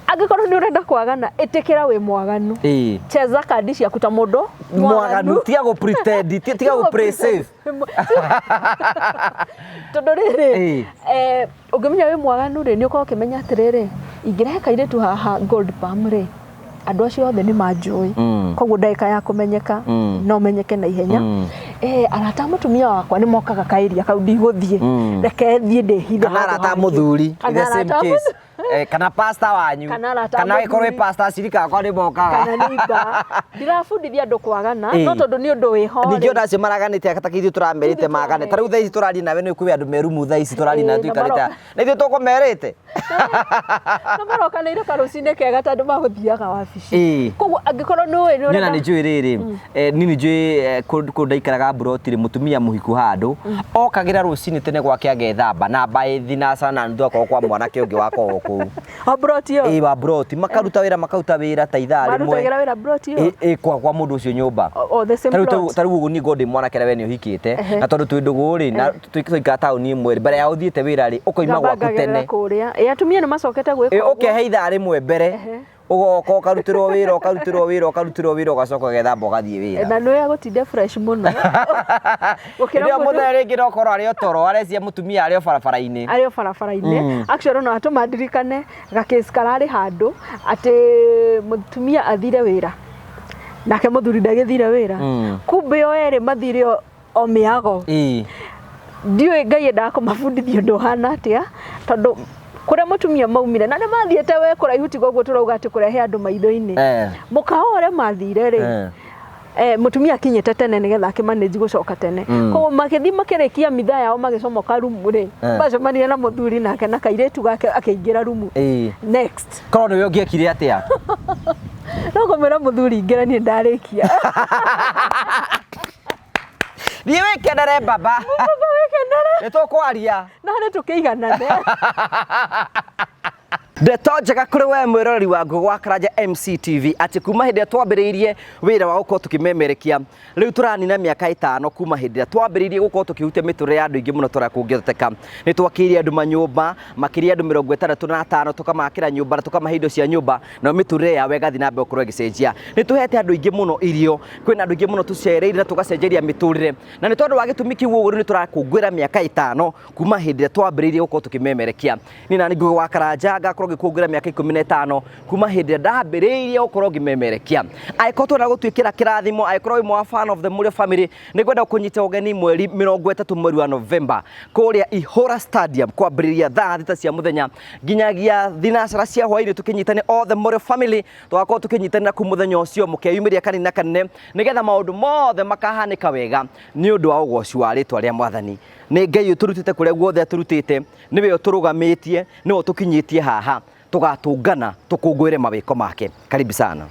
Angĩkorwo nĩ ũrenda kwagana ĩtĩkĩra wĩ mwaganu. Cheza kadi ciaku ta mũndũ mwaganu tiga go pretend tiga go play safe. Tondũ rĩrĩ ũngĩmenya wĩ mwaganu rĩ nĩ ũkorwo ũkĩmenya atĩrĩrĩ ingĩrehe kairĩtu haha Gold Palm rĩ andũ acio othe nĩ manjũĩ koguo ndagĩka ya kũmenyeka no menyeke na ihenya. Arata mũtumia wakwa nĩ mokaga kaĩria kau ndigũthiĩ reke thiĩ ndĩhithe. Kana arata mũthuri the same case. Kana pastor wanyu kana ĩkorwo pastor cirika kwa nĩ mokaga. Kana nĩimba ndirabundithia andũ kwagana no tondũ nĩ ũndũ wĩho. Ningĩ ona acio maraganĩte akatakithio tũramerĩte magane. Ta rĩu thaa ici tũraria nawe nĩ kwĩ andũ merumu thaa ici tũraria na tuikarĩte. Na ithuĩ tũkũmerĩte. No marokanĩire karũcinĩ kega tondũ magũthiaga wabici. Koguo angĩkorwo nĩ ũrenda nĩ njũĩ rĩrĩ nini njũĩ kũndũ ndaikaraga mburoti mũtumia mũhiku handũ okagĩra rũcinĩ tene gwake agethamba na mbaĩ thinacara na ndu akorwo kwa mwanake ũngĩ wako kũu. Broti yo. Wa broti makaruta wĩra ta ithaa rĩmwe. Marutagĩra wĩra broti yo. Kwa mũndũ ũcio nyũmba. The same plot. Ta rĩu ũguo ni ngode mwanake we nĩ ũhikĩte na tondũ twĩ ndũgũ rĩ na tũikara taũni ĩmwe mbere ya ũthiĩte wĩra rĩ ũkoima gwaku tene. Atumia nĩ macokete gwĩka. Ũkehe ithaa rĩmwe mbere. Ugoka ukarutirwo wĩra ugacoka ũgethamba ũgathiĩ wĩra. Na nĩ agũtinde fresh mũno. Ndio mũthenya rĩngĩ no korwo arĩ otoro arecia mũtumia arĩ barabara-inĩ. Arĩ barabara-inĩ. Actually no atũmandirikane gakesi kararĩ handũ atĩ mũtumia athire wĩra. Nake mũthuri ndagĩthire wĩra. Kumbe o erĩ mathire o mĩago. Ndiũĩ Ngai ndakũmabundithia ũndũ hana atĩa tondũ kũrĩa mũtumia maumire na nĩ mathiĩte we kũraihu tiga ũguo tũrauga atĩ kũrehe andũ maitho-inĩ. Mũkaore mathire rĩ mũtumia akinyĩte tene nĩgetha akĩmanage gũcoka tene. Koguo magĩthiĩ makĩrĩkia mitha yao magĩcomoka rumu rĩ macemania na mũthuri nake na kairĩtu gake akĩingĩra rumu. Next korwo nĩwe ũngĩekire atĩa? No kũmwĩra mũthuri ingĩra niĩ ndarĩkia. Niĩ wĩkenere baba. Nĩ tũkwaria. Na nĩ tũkĩiganane. Ndeto njega kũrĩ we mwĩroreri wa Ngũgũ wa Karanja MCTV atĩ kuma hĩndĩ ĩrĩa twambĩrĩirie wĩra wa gũkorwo tũkĩmemerekia rĩu tũranina mĩaka 5 kuma hĩndĩ ĩrĩa twambĩrĩirie gũkorwo tũkĩhutia mĩtũrĩre ya andũ aingĩ mũno tũrĩa kũngĩhoteka. Nĩ twakĩire andũ manyũmba makĩria andũ 65 tũkamakĩra nyũmba na tũkamahe indo cia nyũmba na mĩtũrĩre yao ĩgathiĩ na mbere gũkorwo ĩgĩcenjia. Nĩ tũhete andũ aingĩ mũno irio kwĩna andũ aingĩ mũno tũcereire na tũgacenjeria mĩtũrĩre na nĩ tondũ wa gĩtũmi kĩu ũguo nĩ tũrakũngũĩra mĩaka 5 kuma hĩndĩ ĩrĩa twambĩrĩirie gũkorwo tũkĩmemerekia. Niĩ na Ngũgũ wa Karanja ngakorwo ngĩkũngũĩra mĩaka 15 kuma hĩndĩ ĩrĩa ndambĩrĩirie gũkorwo ngĩmemerekia. Angĩkorwo twenda gũtuĩkĩra kĩrathimo angĩkorwo wĩ fan of the Mũrĩo family nĩ ngwenda kũnyita ũgeni mweri 30 mweri wa November kũrĩa Ihũra Stadium kwambĩrĩria thaa 6 cia mũthenya nginyagia thinacara cia hwaĩ-inĩ tũkĩnyitane all the Mũrĩo family tũgakorwo tũkĩnyitanĩra ku mũthenya ũcio mũkeyumĩria kanini kanene nĩgetha maũndũ mothe makahanĩka wega nĩ ũndũ wa ũgoci wa rĩtwa rĩa Mwathani. Nĩ Ngai ũtũrutĩte kũrĩa guothe atũrutĩte nĩwe ũtũrũgamĩtie nĩwe ũtũkinyĩtie haha tugatungana tukungwire mawiko make. Karibu sana.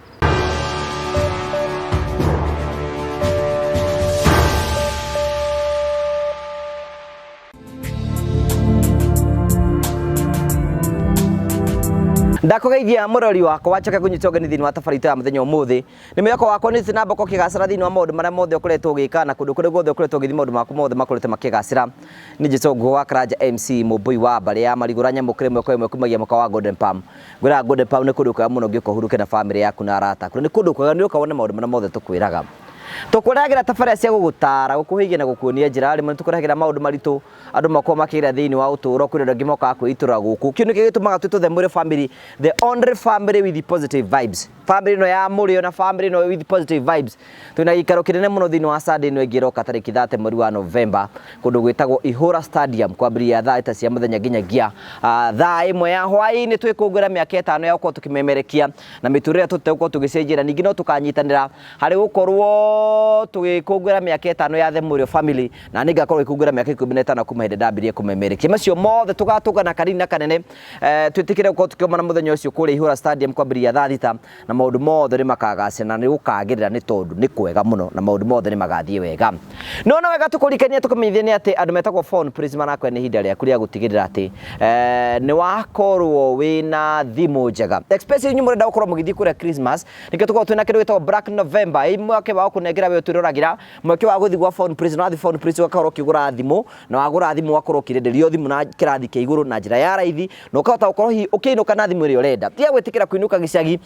Ndakugeithia mũrori wakwa wacoka kunyita ũgeni thĩinĩ wa tabarĩra ya mũthenya ũmũthĩ. Nĩ mwĩhoko wakwa nĩ na mboko kĩgacĩra thĩinĩ wa maũndũ marĩa mothe ũkoretwo ũgĩka na kũndũ kũrĩa guothe ũkoretwo ũgĩthiĩ maũndũ maku mothe makoretwo makĩgacĩra. Nĩ Jesũ Ngũgũ wa Karanja MC mũmbui wa mbarĩ ya Marigũra nyamũkĩre mwaka ĩmwe kumagia mwaka wa Golden Palm. Ngwĩra Golden Palm nĩ kũndũ kwega mũno ũngĩũka ũhurũke na famĩlĩ yaku na arata. Nĩ kũndũ kwega nĩ ũka wone maũndũ marĩa mothe tũkwĩraga. Tũkũrehagĩra tabarĩra cia gũgũtara gũkũhĩgia na gũkuonia njĩra rĩmwe tũkũrehagĩra maũndũ maritũ andũ makoo makĩra thĩinĩ wa ũtũũro kwĩna andũ angĩ mokaga kwĩitũra gũkũ. Kĩu nĩkĩo gĩtũmaga twĩtwo the Mũrĩo family, the only family with positive vibes. Family ĩno ya Mũrĩo na family ĩno with positive vibes. Twĩna gĩikaro kĩnene mũno thĩinĩ wa Sunday ĩno ĩngĩroka tarĩki 30 mweri wa November kũndũ gwĩtagwo Ihũra Stadium kwambĩrĩria thaa 6 cia mũthenya nginyagia thaa 1 ya hwaĩ-inĩ twĩkũngũĩra mĩaka 5 ya gũkorwo tũkĩmemerekia na mĩtũrĩre tũtegũkorwo tũgĩcenjia. Ningĩ no tũkanyitanĩra harĩ gũkorwo tũgĩkũngũĩra mĩaka 5 ya the Mũrĩo family na nĩ ngakorwo gĩkũngũĩra mĩaka 15 kuma hĩndĩ ndambĩrĩirie kũmemerekia. Macio mothe tũgatũngana kanini na kanene twĩtĩkĩre gũkorwo tũkĩoma na mũthenya ũcio kũrĩa Ihũra Stadium kwambĩrĩria thaa 6 na maundu mothe ni makagacana ni gukagirira ni tondu ni kwega muno na maundu mothe ni magathie wega no no wega tukurikania tukumenyithia ni ati andu metagwo Phone Prince marakwe ni hinda ria kuria gutigirira ati ni wakorwo wina thimu njega especially nyu murenda gukorwo mugithii kuria Christmas nikio tukorwo twina kindu gitagwo Black November imwake wa kunengera we twiruragira mwake wa guthi gwa Phone Prince na Phone Prince wakorwo kigura thimu na wagura thimu wakorwo kirenderio thimu na kirathi kia iguru na njira ya raithi no ukahota gukorwo hi ukiinuka na thimu iri urenda tia gwitikira kuinuka gicagi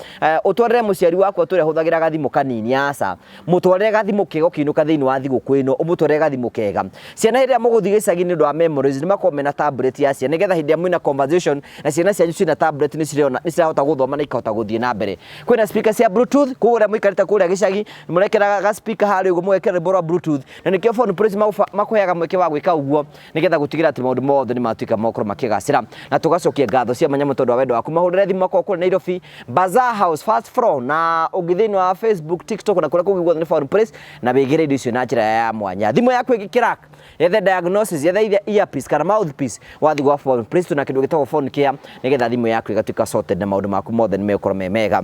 utwarire muciari wakwa turi huthagira gathimu kanini asa mutwarire gathimu kego kiinuka thiini wa thiguku ino umutwarire gathimu kega ciana hiria muguthi gicagi ni ndu wa memories ni makome na tablet ya ciana nigetha hindia mwina conversation na ciana cianyu cina tablet ni cirahota guthoma na ikahota guthie na mbere kwina speaker cia bluetooth kuguria muikarita kuria gicagi murekera ga speaker hari ugo mwekera bora bluetooth na nikio Phone Prince makuheaga mweke wa gwika uguo nigetha gutigira ati maundu mothe ni matuika mokoro makigacira na tugacokia ngatho cia manyamo tondu wa wendo waku mahurire thimu makwa kuri Nairobi Bazaar House first floor na ugithini wa Facebook TikTok na kuria kugigwo ni Phone Prince na bigire indo icio na njira ya mwanya thimu yaku igikirack yethe diagnosis yethe earpiece kana mouthpiece wathi gwa Phone Prince tuna kindu gitagwo phone care nigetha thimu yaku igatuika sorted na maundu maku mothe ni mekoro memega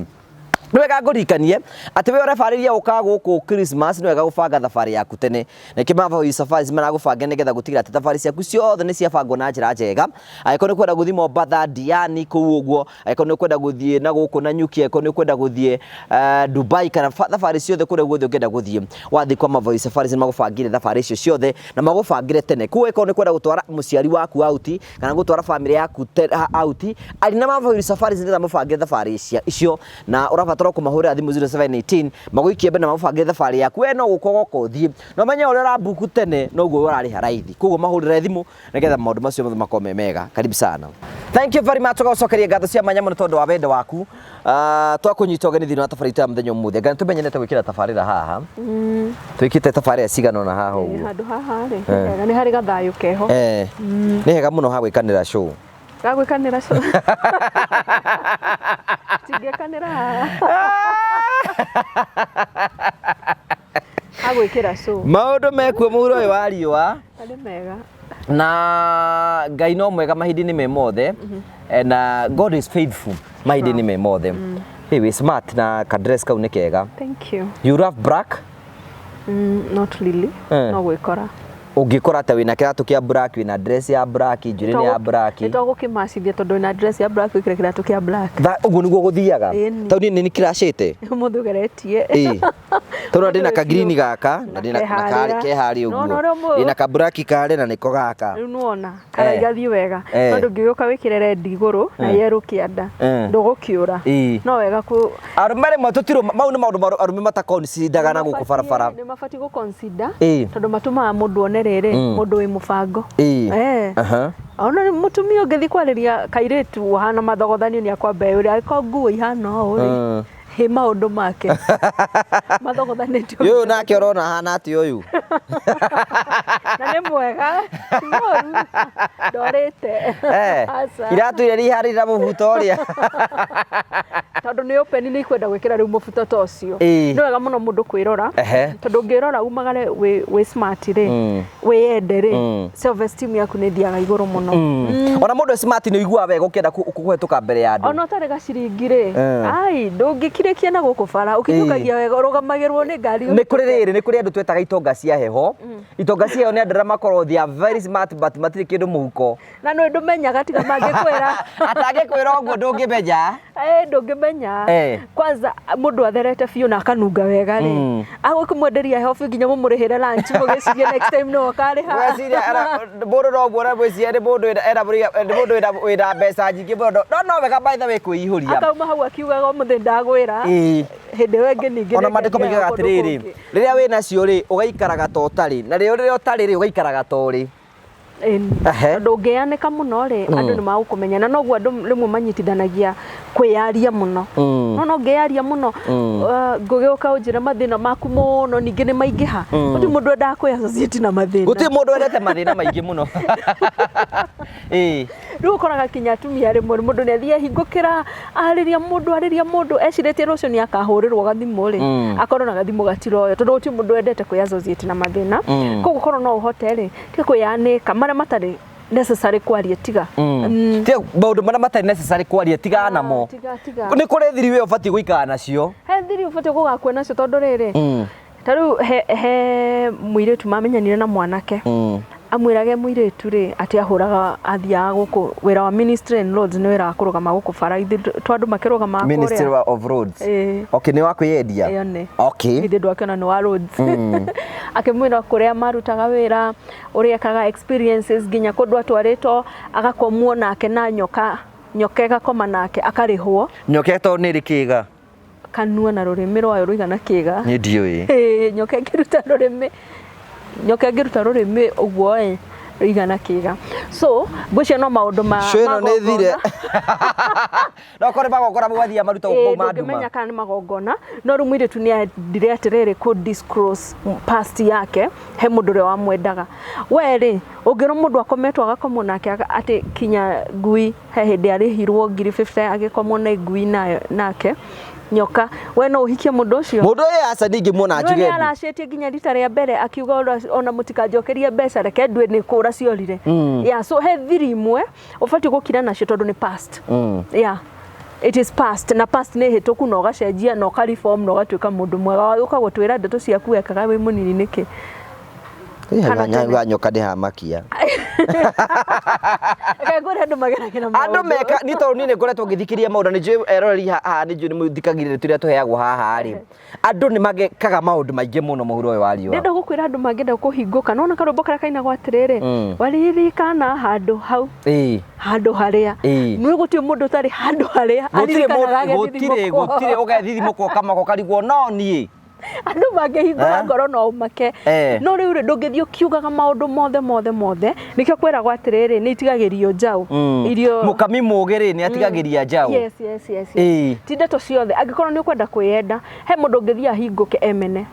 Nwega ngurikanie ati we urefariria uka guku Christmas nwega gubanga thabari yaku tene na kimava yu safari maragubanga nigetha gutigira ati thabari ciaku ciothe ni ciabangwo na njira njega aiko ni kwenda guthii Mombasa Diani kuu uguo aiko ni kwenda guthie na guku na nyuki aiko ni kwenda guthie Dubai kana thabari ciothe kuria guothe ungenda guthie wathi kwa mava safari magubangire thabari icio ciothe na magubangire tene ku aiko ni kwenda gutwara muciari waku out kana gutwara family yaku out ali na mava safari nitha mubangire thabari icio na urabatara kumahurira thimu 0718 maguikie bena mabangire thabari yaku we no gukogoko thie no menye uri rabuku tene no guo urari haraithi kugo mahurira thimu nigetha maundu macio mothe makome mega karibu sana thank you very much tugacokeria ngatho cia manyamo tondu wa wendo waku twakunyita ugeni thini wa thabari ta muthenya umuthe ngani tumenyenete gwikira thabarira haha twikite thabarira cigano na haha uguo handu haha ri na ni hari gathayu keho ni hega muno ha gwikanira show gagwikanira show tigekanira agwikira show maundu mekuo muhuro uyu wa riua ari mega na Ngai no mwega mahindi-ini me mothe and God is faithful mahindi-ini me mothe hey we smart na ka dress kau ni kega thank you you love black not really no gwikora ungikora ta wina kiratu kia black wina dress ya black njuri ya black ito gukimacithia tondu na dress ya black wikira kiratu kia black uguo niguo guthiaga tau ni kiracite muthugeretie tondu ndina ka green gaka na ndina kari ke hari uguo ndina ka black kare na niko gaka riu nuona kana igathi wega tondu ngiyuka wikire red iguru na yellow kianda ndugukiura no wega ku arumare matutiro mau ni maundu arume mata consider na guku barabara ni mafati gu consider tondu matuma mundu one mundu wi mubango ona mutumia ungithi kwariria kairetu wahana mathogothanio ni akwa mbe uri ako nguo ihana uri he maundu make mathogothanitio yo nake urona hana ati uyu na ni mwega ndorite iratu iri hari na mubuto uria tondu ni open ni kwenda gwikira riu mubuto ta ucio ni wega muno mundu kwirora tondu ngirora umagare we smart ri we ende ri self esteem yaku ni thiaga iguru muno ona mundu smart ni igua wega ukienda kuhetuka mbere ya andu ona tare gaciringi ri ai ndungikirikia na guku bara ukinyukagia wega urugamagirwo ni ngari ni kuri andu twetaga itonga cia heho itonga cia heho ni andra makorwo they are very smart but matiri kindu muhuko na no ndumenyaga tiga mangikwira atangikwira uguo ndungimenya ndungimenya kwanza mundu atherete biu na akanunga wega ri agwikumwenderia heho biu nginya mumurihire lunch mugicirie next time no kariha weciria mundu no guo weciria ni mundu wina mbeca nyingi muno no wega by the way kuihuria akauma hau akiugaga umuthi ndagwira hindi wengi ningi ona mandiko migaga atiriri riria wina cio ri ugaikaraga ta utari na riria utari ri ugaikaraga ta uri ndungianika muno ri andu ni magukumenya na noguo andu rimwe manyitithanagia kwiyaria muno no ngiyaria muno ngugiuka unjira mathina maku muno ningi ni maingiha guti mundu endaga kwi associate na mathina guti mundu endete mathina maingi muno riu ukoraga kinya atumia rimwe mundu ni athie hingukira ariria mundu eciritie rucio ni akahurirwo gathimu ri akorwo na gathimu gatiroyo tondu guti mundu endete kwi associate na mathina koguo korwo no uhote ri ti kwiyanika maria matari necessary kwaria tiga te maundu maria matari necessary kwaria tiga namo ni kuri thiri we ubati guikara nacio he thiri ubati gugakua nacio tondu riri taru he muiretu mamenyanire na mwanake amwirage muiretu ri ati ahuraga athia guku wira wa ministry and roads ni wira kurugama guku baraithi twandu makirugama kuria ministry of roads okay ni wakuyendia okay ithe ndwakena ni wa roads akimwira kuria marutaga wira uria kaga experiences ginya kundu atwarito agakomwo nake na nyoka gakoma nake akarihwo nyoka to ni rikiga kanua na rurimi rwayo ruigana kiga ni ndiui nyoka ngiruta rurimi uguo ruigana kiga so gwicio no maundu ma sheno ne thire no kore magongona mwathia maruta gukoma nduma menya kana magongona no rumwire tu ni ndire atirere ku disclose past yake he mundu re wa mwendaga weri ungiro mundu akometwa agakomwo nake ati kinya ngui he hindi arihirwo ngiri 50 agikomwo na ngui nake nyoka we no uhikie mundu ucio mundu ye asa ningi muona njuge ni aracetie ginya rita ria mbere akiuga ona mutikanjokerie mbeca reke ndwe ni kura ciorire yeah so he thiri imwe ubati gukira nacio tondu ni past yeah it is past na past ni hituku no gacenjia no ka reform no gatuika mundu mwega ukagutwira ndeto ciaku ekaga wi munini niki kana nyoka ndi hamakia ngore andu magerakira andu meka ni to nini ngoretwo ngithikiria maundu ni njui erori haha ni njui ni muthikagirire turia tuheagwo haha ri andu ni magekaga maundu maingi muno muhuro uyu wa riwa ndenda gukwira andu mangenda kuhinguka nona karombo kara kaina gwatirire waririkana handu hau handu haria ni guti mundu tari handu haria gutire ugethithimukwo kamako karigwo no nie andu mangehingura ngoro no umake no riu ri ndungithio kiugaga maundu mothe nikio kwira gwatiriri ni itigagirio njau irio mukami mugiri ni atigagiria njau yes ti ndeto ciothe angikorwo ni ukwenda kwiyenda he mundu ngithia hinguke emene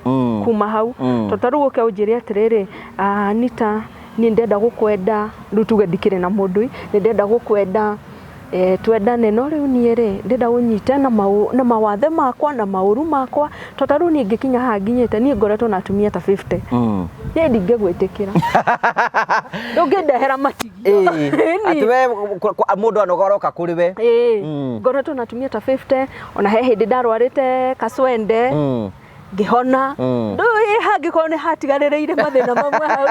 kuma hau totaru uke unjiri atiriri Anita ni ndenda gukwenda rutuge ndikire na mundu ni ndenda gukwenda twendane no riu nie ri ndenda unyite na mawathe makwa na mauru makwa totaru ni ngikinya ha nginyete ni ngoretwo na atumia ta 50 ye ndingegwitikira ndungindehera matigio ati we mundu anogoroka kuri we ngoretwo na atumia ta 50 ona he hindi ndarwarite kaswende ngihona ndui hangiko ni hatigaririire mathina mamwe hau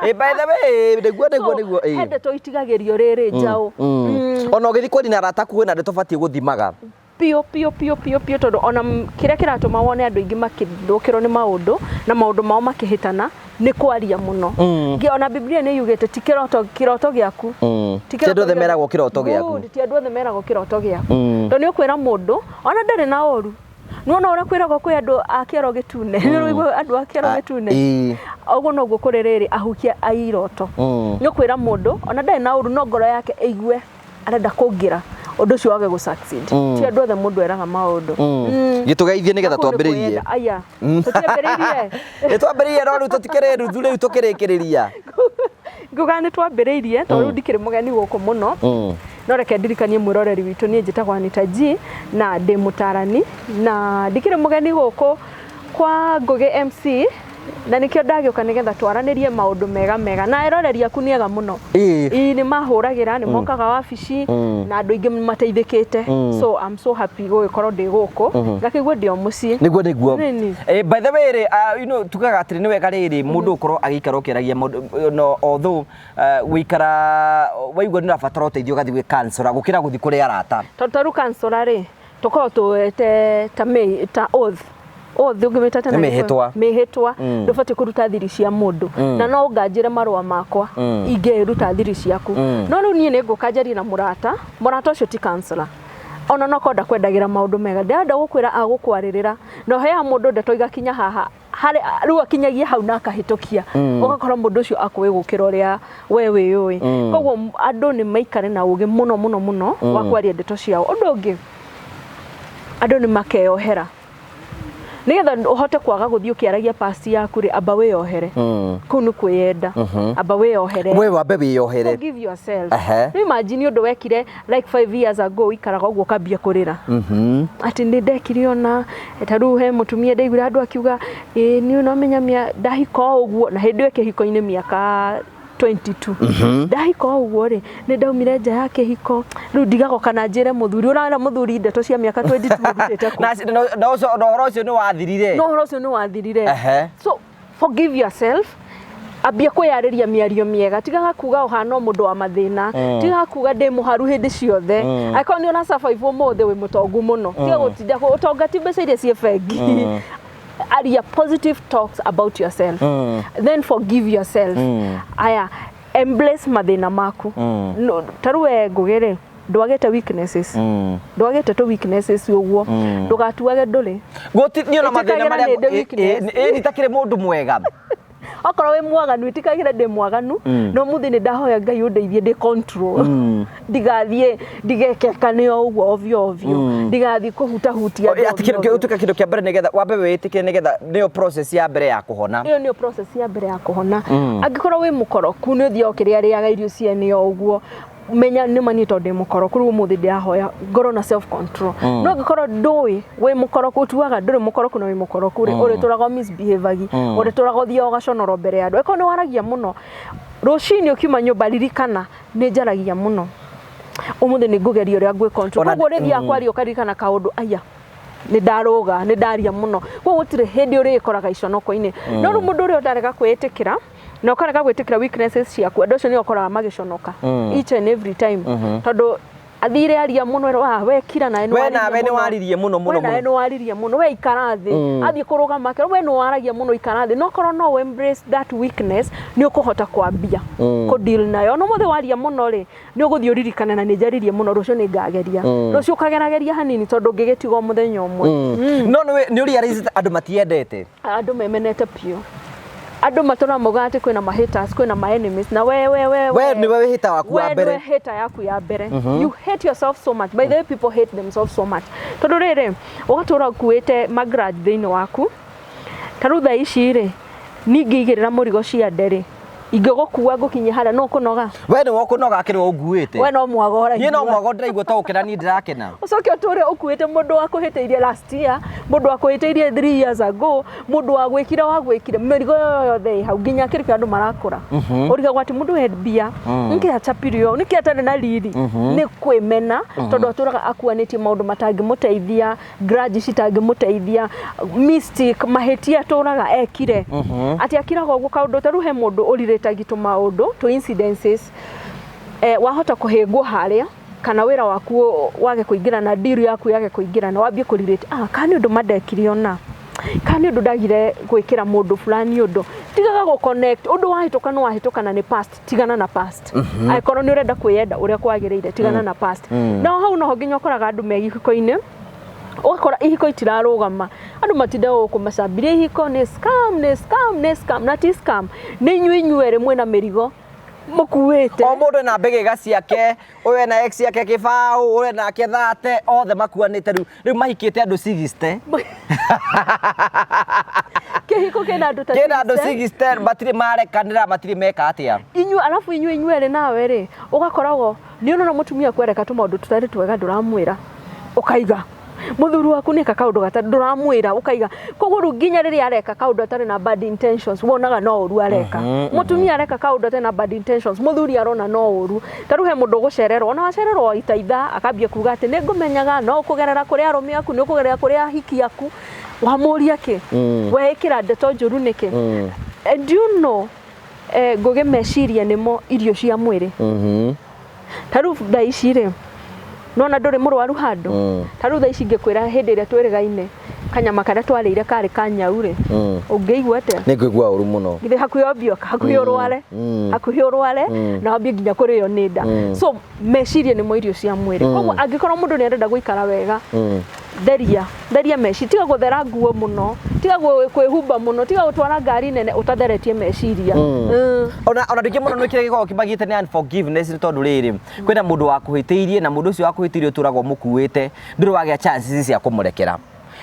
by the way niguo hende to itigagirio riri njau ona ugithi kwani na rata kuona ndeto batie guthimaga pio tondu ona kiria kiratuma wone andu ingi makithukirwo ni maundu na maundu mao makihitana ni kwaria muno ona Biblia ni yugite ti kiroto giaku ti andu othe meragwo kiroto giaku ti andu othe meragwo kiroto giaku tondu ni ukwira mundu ona ndari na oru nuona ora kwiragwo kwi andu akiero gitune ni andu akiero gitune oguo no gukuririri ahukia airoto ni ukwira mundu ona ndari na oru no ngoro yake eigwe arenda kungira undu cio wage gu succeed ti andu othe mundu eraga maundu gitugeithie nigetha twambiririe aya tutambiririe twambiririe no tutikire ruthu riu tukirikiriria nguga ni twambiririe tondu ndikire mugeni guku muno no reke ndirikanie mwiroreri witu ni njitagwa Anita G na ndi mutarani na ndikire mugeni guku kwa Ngugi MC na nikio ndagioka nigetha twaranirie maundu mega na eroreri aku niega muno ni mahuragira ni mokaga wabici na andu ingi mateithikite so I'm so happy gugikorwo ndi guku ngakigwa ndio muci niguo by the way you know tukaga atiri ni wega riri mundu ukorwo agikara ukiragia no although wikara waigwa ni rabatara uteithio gathi gwi cancer gukira guthi kuri arata totaru cancer ri tukorwo tuete ta oath thugimita tena mihitwa ndufati kuruta thiri cia mundu na no nganjire marwa makwa ingeruta thiri ciaku no riu nie ni ngukanjari na murata ucio ti counselor ona no konda kwendagira maundu mega ndenda gukwira agukwaririra no heya mundu ndeto igakinya haha hari riu akinyagia hau na akahitukia ugakora mundu ucio akwe gukira uria we wi koguo andu ni maikare na ugi muno wa kwaria ndeto ciao undu ungi andu ni makeyohera nigetha uhote kwaga guthii ukiaragia past yaku ri amba wiyohere kunu kwiyenda amba wiyohere we wambe wiyohere give yourself imagine undu wekire like 5 years ago ikaraga uguo kambia kurira ati ndi ndekire ona taru he mutumia ndaigura andu akiuga ni no menya ndahiko uguo na hindi weke hiko-ini miaka 22 ndahika ũguo rĩ nĩ ndaumire nja ya kĩhiko rĩu ndigagoka na njĩre mũthuri ũrona mũthuri ndeto cia mĩaka 22 rutĩte kũ na ũhoro ũcio nĩ wathirire no ũhoro ũcio nĩ wathirire so forgive yourself ambia kwĩyarĩria mĩario mĩega tigaga kuga ũhana mũndũ wa mathĩna tigaga kuga ndĩ mũharu hĩndĩ ciothe akorwo nĩ ona survive ũmũthĩ wĩ mũtongu mũno tiga gũtinda ũtonga ti mbeca iria ciĩ bengi aria positive talks about yourself then forgive yourself aya embrace mathĩna maku tarũwe ngũgere ndwagete weaknesses ndwagete to weaknesses ũguo ndũgatuage ndũrĩ gũtirĩ ona mathĩna marĩa ni takĩrĩ mũndũ mwega okorwo wĩ mwaganu itikagire ndĩ mwaganu no muthi nĩ ndahoya Ngai ũndeithie ndĩ control ndigathiĩ ndigekekane o ũguo ovyo ndigathiĩ kũhutahutia ũtuĩka kĩndũ kĩa mbere nĩgetha wambe wĩtĩkĩre nĩgetha nĩyo process ya mbere ya kũhona ĩyo nĩyo process ya mbere ya kũhona angĩkorwo wĩ mũkoroku nĩ ũthiaga kĩrĩa rĩaga irio ciene o ũguo menya nĩ mani tondũ mũkoroku rĩu mũthĩ ndĩrahoya ngoro na self control no angĩkorwo ndũĩ wĩ mũkoroku ũtuaga ndũrĩ mũkoroku na wĩ mũkoroku rĩ ũrĩ tũrago misbehavagi ũrĩ tũrago thia ũgaconoro mbere ya andũ eko nĩ waragia mũno rũcinĩ ũkiuma nyũmba ririkana nĩ njaragia mũno ũmũthĩ nĩ ngũgeria ũrĩa ngwĩ control koguo rĩthia kwaria ũkaririkana kaũndũ aya nĩ ndaroga nĩ ndaria mũno koguo gũtirĩ hĩndĩ ũrĩkoraga iconoko-inĩ no rĩu mũndũ ũrĩa ũtarega kwĩtĩkĩra na ũkarega gwĩtĩkĩra weaknesses ciaku andũ acio nĩ ũkoraga magĩconoka each and every time tondũ athire aria mũno we kira nawe nĩ waririe mũno nawe nĩ waririe mũno we ikara thĩ athiĩ kũrũgama kĩro we nĩ waragia mũno ikara thĩ no korwo no embrace that weakness nĩ ũkũhota kwambia kũ deal nayo no mũthĩ waria mũno rĩ nĩ ũgũthiĩ ũririkane na nĩ njaririe mũno rũcio nĩ ngageria rũcio ũkagerageria hanini tondũ ngĩgĩtigwo mũthenya ũmwe no nĩ realize andũ matiendete andũ memenete piũ andũ matũra moga atĩ kwĩna haters kwĩna my enemies na we nĩ we hita waku wa mbere we hater yaku ya mbere you hate yourself so much by the way people hate themselves so much tondũ rĩrĩ ũgatũra kuĩte magrudge thĩinĩ waku tarutha ici rĩ ningĩ igĩrĩra mũrigo cia ndere ingĩgũkua ngũkinye harĩa no kũnoga we nĩ wokũnoga akĩrĩ ũnguĩte we no mwago niĩ no mwago ndĩraigua ta gũkena niĩ ndĩrakena ũcoke ũtũre ũkuĩte mũndũ wa kũhĩtĩirie last year mũndũ wa kũhĩtĩirie 3 years ago mũndũ wa gwĩkire mĩrigo yothe hau nginya kĩrĩ kĩa andũ marakũra ũrigagwo atĩ mũndũ we mbia nĩkĩ atapirio nĩkĩ atarĩ na riri nĩ kwĩmena tondũ atũraga akuanĩtie maũndũ matangĩmũteithia grudge citangĩmũteithia mystic mahĩtia atũraga ekire atĩ akiraga ũguo kaũndũ tarũ he mũndũ ũrirĩte gitu maũndũ to incidences wahota kũhĩngwo harĩa kana wĩra waku wage kũingĩra na deal yaku yage kũingĩra na wambie kũrirĩte kana ũndũ mandekire ona kana ũndũ ndagire gwĩkĩra mũndũ fulani ũndũ tigaga gũ connect ũndũ wahĩtũka no wahĩtũka na nĩ past tigana na past aikorwo nĩ ũrenda kwĩyenda ũrĩa kwagĩrĩire tigana na past no hau no nginya ũkoraga andũ megihiko-inĩ ũgakora ihiko itirarũgama andũ matindaga gũkũ macambirie ihiko nĩ scam na ti scam nĩ inyuĩ erĩ mwĩna mĩrigo mũkuĩte o mũndũ na mbegega ciake ũyũ na ex yake kĩbaũ ũyũ nake thate othe makuanĩte rĩu mahikĩte andũ 60 kĩhiko kĩna andũ ta 60 matirĩ marekanĩra matirĩ meka atĩa alafu inyuĩ erĩ nawe rĩ ũgakoragwo nĩ ona mũtumia kwereka tũmaũndũ tũtarĩ twega ndũramwĩra ũkaiga mũthuri waku nĩ kaũndũ gatarĩ ndũramwĩra ũkaiga koguo rĩu nginya rĩrĩa areka kaũndũ atarĩ na bad intentions wonaga no ũru areka mũtumia areka kaũndũ atarĩ na bad intentions mũthuri arona no ũru tarũ he mũndũ gũcererwo ona wacererwo itaitha akambia kuga atĩ nĩ ngũmenyaga no kũgerera kũrĩa arũme aku nĩ kũgerera kũrĩa hiki aku wamũria kĩ wekĩra ndeto njũru nĩkĩ and you know ngũgĩ meciria nĩmo irio cia mwĩrĩ tarũ thaa ici rĩ nona ndũrĩ mũrwaru handũ tarũ thaa ici ngĩkwĩra hĩndĩ ĩrĩa twĩrĩgaine kanyama karĩa twarĩire karĩ kanyau rĩ ũngĩigua atĩa nĩ ngũigua ũru mũno githĩ hakuhĩ ombioka hakuhĩ ũrware na wambie nginya kũrĩo nĩ nda so meciria nĩmo irio cia mwĩrĩ koguo angĩkorwo mũndũ nĩ arenda gũikara wega theria meciria tiga gũthera nguo mũno tiga kwĩhumba mũno tiga gũtwara ngari nene ũtatheretie meciria ona ndingĩ mũno nĩ kĩrĩa gĩkoragwo kĩmagĩte nĩ unforgiveness nĩ tondũ rĩrĩ kwĩna mũndũ wa kũhĩtĩirie na mũndũ ũcio wa kũhĩtĩirie ũtũragwo mũkuĩte ndũrĩ wagĩa chances cia kũmũrekera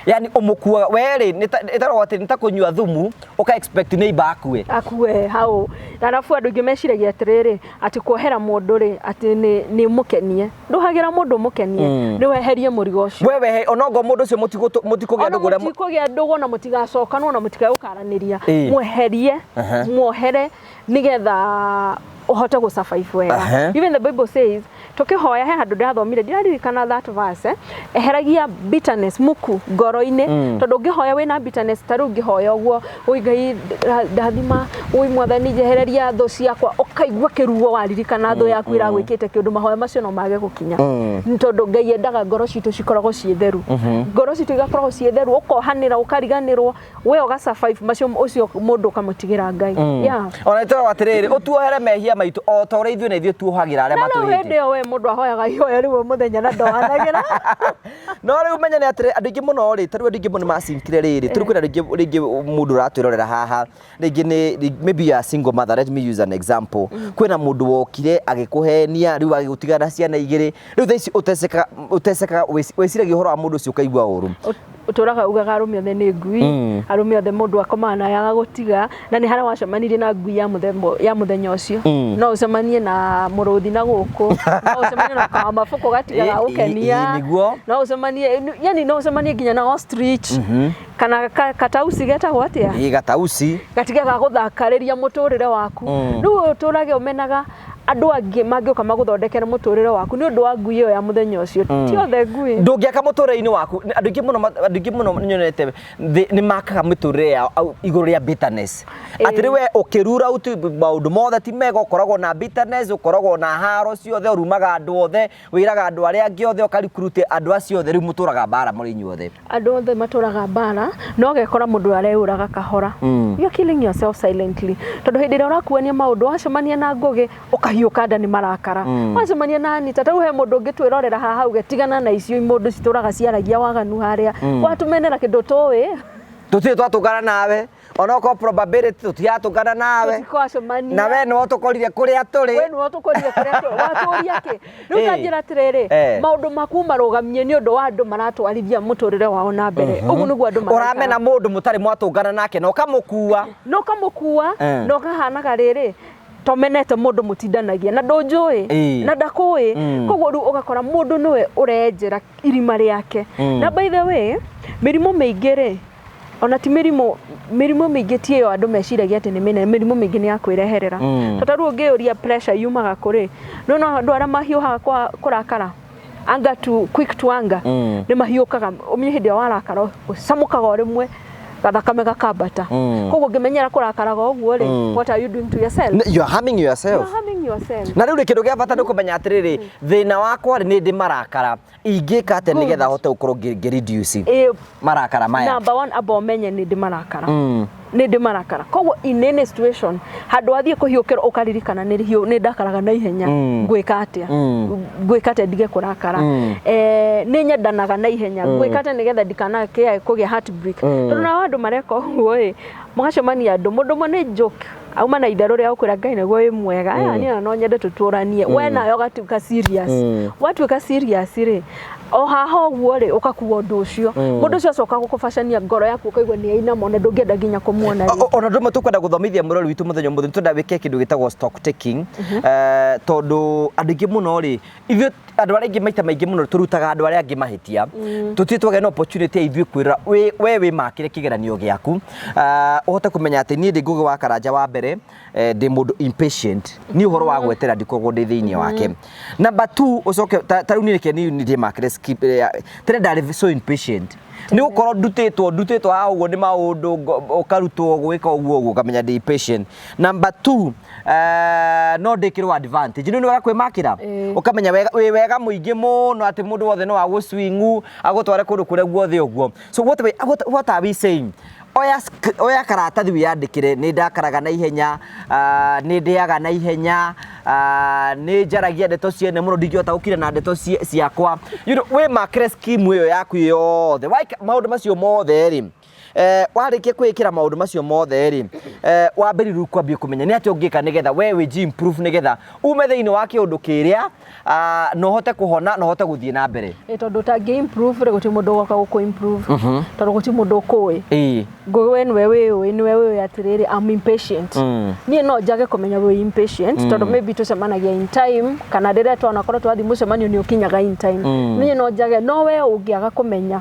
yani umukua weri nitaro ati nitakunywa thumu uka expect neighbor akue hau arafu andu ingi meciragia atiriri ati kuohera mundu ri ati ni mukenie nduhagira mundu mukenie ni weherie murigo ucio wewe onongo mundu ucio mutikugia ndugura mutikugia ndugo na mutigacokanwo na mutigaukaraniria mweherie muohere nigetha uhote gu survive wega. Even the Bible says tukihoya he handu ndathomire ndirarikana that verse eheragia bitterness muku ngoro-ini tondu ngihoya wina bitterness taru ngihoya uguo ui Ngai ndathima ui mwathani jehereria tho ciakwa ukaigua kiruo waririkana tho yaku iragwikite kiundu mahoya macio no mage gukinya tondu Ngai endaga ngoro citu cikoragwo cie theru ngoro citu igakoragwo cie theru ukohanira ukariganirwo we uga survive macio ucio mundu kamutigira Ngai ona itoro atiriri utuohere mehia maitu o ta uri ithuĩ na ithuĩ tuohagira aria matuhite we mundu ahoyaga ihoya riwe muthenya na ndohanagira no riu menya ni atire andu ingi muno ri taru andu ingi muno masinkire riri turi kwira ringi mundu ratwirorera haha ringi ni maybe a single mother. Let me use an example. Kwina mundu wokire agikuhenia riu agigutigana ciana igiri riu thaici uteseka weciragia uhoro wa mundu ucio ukaigua uru uturaga ugaga arume othe ni ngui arume othe mundu akomana yaga gutiga na ni hara wacemanirie na ngui ya muthenya ucio no ucemanie na muruthi na guku no ucemanie na kamafuko gatiga ukenia no ucemanie yani no ucemanie nginya na ostrich kana katausi getagwo atia gatausi gatiga gaguthakariria muturire waku riu uturage umenaga andu angi mangioka maguthondekera muturire waku ni undu wa ngui iyo ya muthenya ucio ti othe ngui ndungiaka muturire-ini waku andu ingi muno nyonete ni makaga muturire yao iguru ria bitterness ati riwe ukirura uti maundu mothe ti mega ukoragwo na bitterness ukoragwo na haro ciothe urumaga andu othe wiraga andu aria angi othe ukarikurute andu acio othe riu muturaga bara muri inyuothe andu othe maturaga bara no gekora mundu areuraga kahora you're killing yourself silently tondu hindi ria urakuania maundu wacemania na ngugi ukahiuka nda ni marakara wacemania na ni tata uhe mundu ngitwirorera haha ugetigana na icio mundu cituraga ciaragia waganu haria watumenera kindu towe tuti twatugana nawe onoko probability tutiatugana nawe na we no tukorire kuria turi we no tukorire kuria turi waturia ki riu kanjira atiriri maundu maku marugamie ni undu wa andu maratwarithia muturire wao na mbere ugu niguo andu uramena mundu mutari mwatugana nake no kamukua no kahanaga riri tomenete mundu mutindanagia na ndunjui na ndakui koguo riu ugakora mundu niwe urenjera irima riake na by the way mirimo meingire ona ti mirimo mingi ti yo andu meciragia ati ni mine mirimo mingi ni yakwireherera tataru ungiuria pressure yumaga kuri no andu aria mahiuhaga kurakara anga to quick to anger ni mahiukaga umenye hindi warakara ucamukaga rimwe gathakame gakambata koguo ngimenyera kurakaraga uguo ri what are you doing to yourself you are harming yourself na riu kindu gia bata ni kumenya atiriri thina wakwa ni ndi marakara ingika ate nigetha hote ukorwo reduce marakara maya number 1 abo menye ni ndi marakara ni ndi marakara koguo in any situation handu athie kuhiukira ukaririkana ni hiu ni ndakaraga na ihenya ngwika atia ndige kurakara ni nyendanaga na ihenya ngwika atia nigetha ndikana kugia heartbreak tondu na andu mareka uguo mugacemania andu mundu mone joke auma na itharu ria ukwira Ngai naguo wi mwega ni no nyende tuturanie we nayo gatuka serious watuika serious ri o haha uguo ri ukakuwa undu ucio mundu ucio acoka gukubacania ngoro yaku ukaigua ni aina mone ndungienda nginya kumuona ri ona ndume tukwenda guthomithia murori witu muthenya muthenya tunda wike kindu gitagwo stock taking tondu andu ingi muno ri ithu andu aria ingi maita maingi muno turutaga andu aria angi mahitia tutitwage no opportunity ithu kwira we makire kigeranio giaku uhote kumenya ati ni ndi ngugi wa karanja wa mbere ndi mundu impatient ni uhoro wa gwetera ndikorwo ndi thiini wake number 2 ucoke tariu ni reke ni ndi makire skip tire so impatient ni ukorwo ndutitwo ha uguo ni maundu ukarutwo gwika uguo kamenya ndi patient number 2 no ndikirwo advantage ni wega kwimakira ukamenya wega muingi muno ati mundu wothe no aguswingu agutware kundu kuria guothe uguo so what are we saying oya karatathi wiyandikire ni ndakaraga na ihenya ni ndiaga na ihenya ni njaragia ndeto ciene muno ndingihota gukira na ndeto ciakwa we makire scheme iyo yaku yothe maundu macio mothe ri warikia kwikira maundu macio mothe ri wambiriru kwambia kumenya ni ati ungika nigetha we wi improve nigetha ume thiini wa kiundu kiria no hote kuhona no hote guthie na mbere tondu tangi improve re guti mundu goka guku improve tondu guti mundu kui ngwe niwe we atiriri I'm impatient ni no jage kumenya we impatient tondu maybe tucemanagia in time kana rire twana korwo twathi mucemanio ni ukinyaga in time ni no jage no we ungiaga kumenya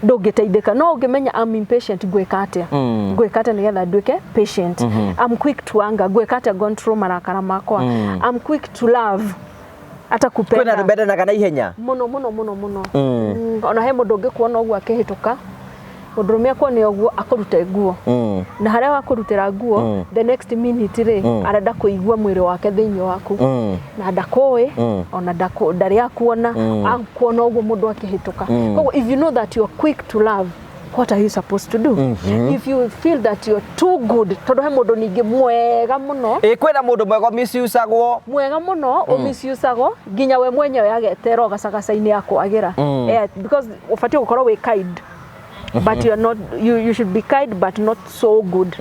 ndungiteithika no ungimenya I'm impatient gwika atia nigetha nduike patient I'm quick to anger gwika atia control marakara makwa I'm quick to love ata kupenda kwena rubenda na kana ihenya muno ona he mundu ngikuona ogwo akihituka udrumia kwa ni ogwo akurute nguo na haria wakurutira nguo the next minute ri arenda kuigua mwiri wake thiini waku na ndakoi ona ndari akuona akuona ogwo mundu akihituka so if you know that you are quick to love what are you supposed to do if you feel that you're too good tondu he mundu ningi mwega muno kwena mundu mwega misiusagwo mwega muno umisiusagwo ginya we mwenyewe agetero gacagacaini yakwagira because ufati gukorwo we kind but you are not you should be kind but not so good